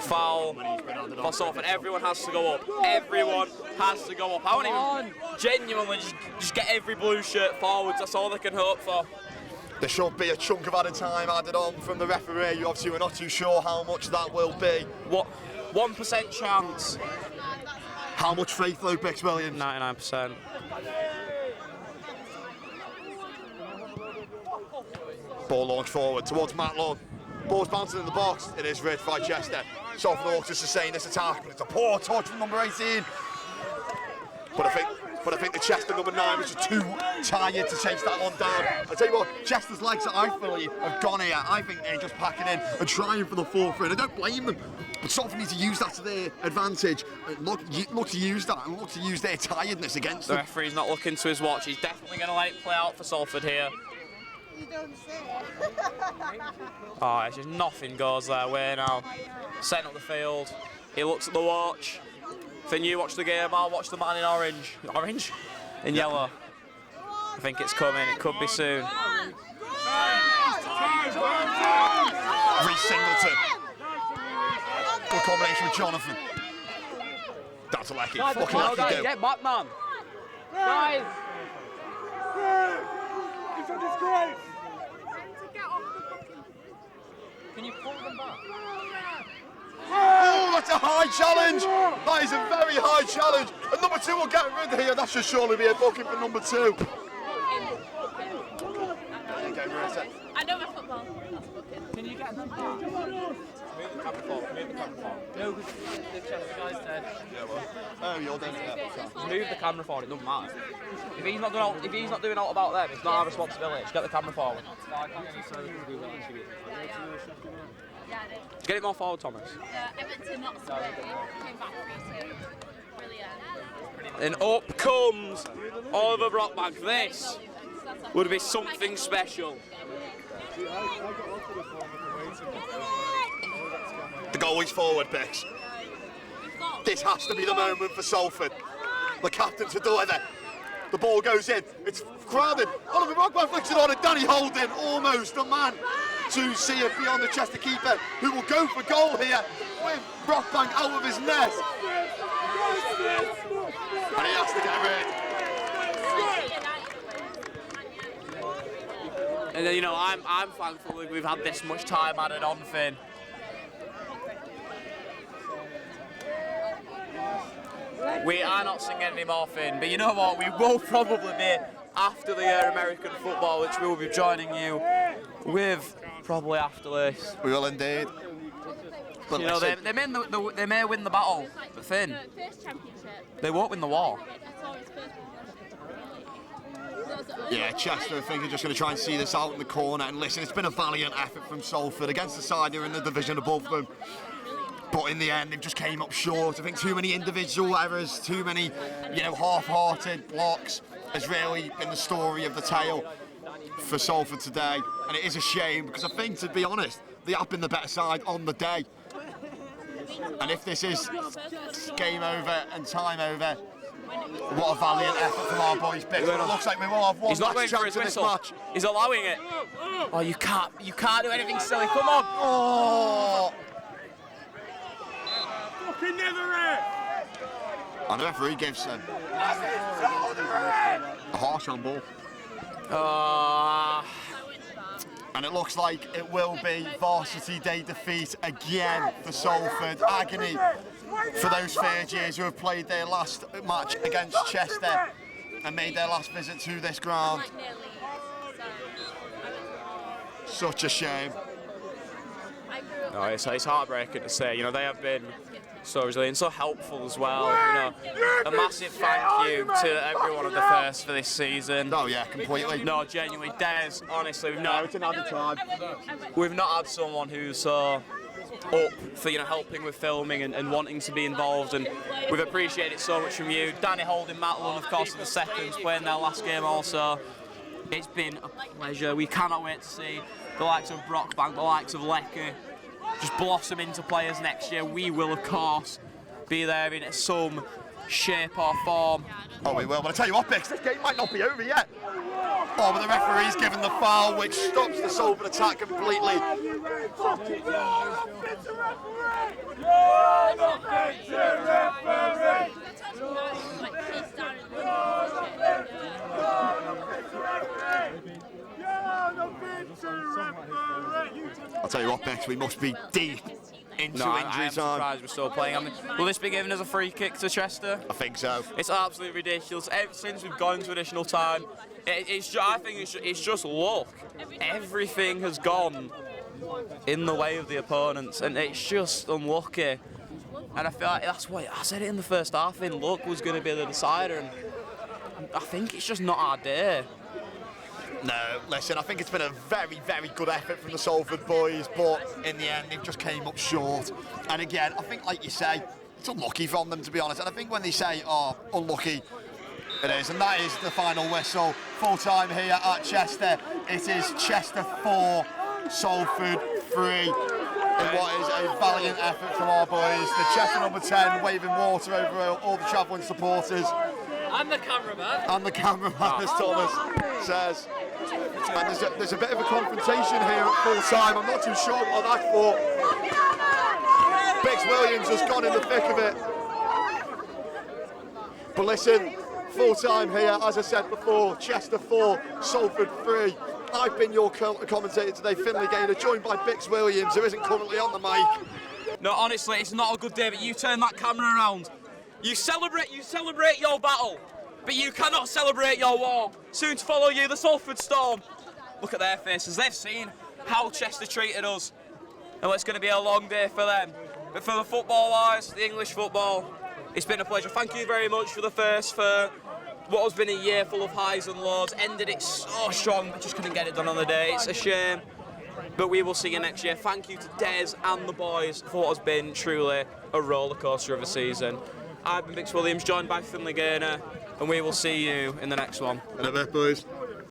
Foul for Salford. Everyone has to go up. Everyone has to go up. I want even genuinely just get every blue shirt forwards. That's all they can hope for. There should be a chunk of added time added on from the referee. Obviously, we're not too sure how much that will be. What? 1% chance. How much faith, though, Bix Williams? 99%. Ball launched forward towards Matt Lunn. Ball's bouncing in the box. It is ripped by Chester. Salford Hawks to sustain this attack, but it's a poor touch from number 18. But I think the Chester number 9 was just too tired to chase that one down. I tell you what, Chester's legs, I believe, have gone here. I think they're just packing in and trying for the forefront. I don't blame them. But Salford need to use that to their advantage. Look to use that and look to use their tiredness against them. The referee's not looking to his watch. He's definitely going to let it play out for Salford here. You don't say. Oh, it's just nothing goes their way now. Setting up the field. He looks at the watch. Finn, you watch the game, I'll watch the man in orange. Orange? in yellow. I think it's coming, it could be soon. Reece Singleton. Good combination with Jonathan. That's a lucky. Fucking lucky do. Get back, man. Guys! It's a disgrace! Can you pull them back? Oh, that's a high challenge! That is a very high challenge. And number 2 will get rid here. That should surely be a booking for number 2. I know my football. Can you get them? Move the camera forward, move the camera forward. No, because the guy's dead. Yeah, well. Oh, you're doing it. Move the camera forward, it doesn't matter. If he's not doing all about them, it's not our responsibility. Just get the camera forward. Get it more forward, Thomas. I went to not so came back 3-2. Brilliant. And up comes Oliver Brockbank. This would be something special. The goal is forward, Bex. This has to be the moment for Salford. The captain to deliver. The ball goes in. It's crowded. Oliver Brockbank flicks it on, and Danny Holden, almost a man to see it beyond the Chester keeper, who will go for goal here with Brockbank out of his net. And he has to get rid. And you know, I'm thankful that we've had this much time added on, Finn. We are not singing anymore, Finn, but you know what? We will probably be after the American football, which we will be joining you with probably after this. We will indeed. But you know, they may win the battle, but Finn, they won't win the war. Yeah, Chester, I think, are just going to try and see this out in the corner. And listen, it's been a valiant effort from Salford against the side who are in the division above them. But in the end, they've just came up short. I think too many individual errors, too many, you know, half-hearted blocks has really been the story of the tale for Salford today. And it is a shame because I think, to be honest, they have been the better side on the day. And if this is game over and time over, what a valiant effort from our boys. It looks like we will have one last chance in this match. He's allowing it. Oh, you can't do anything silly. Come on. Oh. Fucking never it! And the referee gives a harsh on ball. And it looks like it will be Varsity Day defeat again for Salford. Agony for those third years who have played their last match against Chester and made their last visit to this ground. Such a shame. No, it's heartbreaking to say. You know, they have been so resilient, so helpful as well. You know, a massive thank you to everyone of the first for this season. Oh yeah, completely. No, genuinely, Des. Honestly, we've not had someone who's so up for, you know, helping with filming and wanting to be involved, and we've appreciated it so much from you. Danny Holding, Matt Lunn, of course, in the seconds, playing their last game also. It's been a pleasure. We cannot wait to see the likes of Brockbank, the likes of Lecker just blossom into players next year. We will, of course, be there in some shape or form. Oh, we will. But I tell you what, Bix, this game might not be over yet. Oh, but the referee's given the foul, which stops the Salford attack completely. I'll tell you what, Bex, we must be deep into I injury am time. surprised we're still playing. I mean, will this be given as a free kick to Chester? I think so. It's absolutely ridiculous. Ever since we've gone into additional time, I think it's just luck. Everything has gone in the way of the opponents, and it's just unlucky. And I feel like that's what I said it in the first half. I think luck was going to be the decider, and I think it's just not our day. No, listen, I think it's been a very, very good effort from the Salford boys, but in the end, they've just came up short. And again, I think, like you say, it's unlucky from them, to be honest. And I think when they say, oh, unlucky, it is. And that is the final whistle. Full time here at Chester. It is Chester 4, Salford 3. In what is a valiant effort from our boys. The Chester number 10 waving water over all the travelling supporters. I'm the cameraman. And the cameraman, as Thomas says. And there's a bit of a confrontation here at full time. I'm not too sure what that's for. Biggs Williams has gone in the thick of it. But listen, full time here, as I said before, Chester 4, Salford 3. I've been your commentator today, Finlay Gaynor, joined by Biggs Williams, who isn't currently on the mic. No, honestly, it's not a good day, but you turn that camera around. You celebrate your battle, but you cannot celebrate your war. Soon to follow you, the Salford Storm. Look at their faces. They've seen how Chester treated us, and it's going to be a long day for them. But for the football-wise, the English football, it's been a pleasure. Thank you very much for the first, for what has been a year full of highs and lows. Ended it so strong, but just couldn't get it done on the day. It's a shame, but we will see you next year. Thank you to Des and the boys for what has been truly a roller coaster of a season. I've been Biggs Williams, joined by Finlay Gaynor, and we will see you in the next one. In a bit, boys.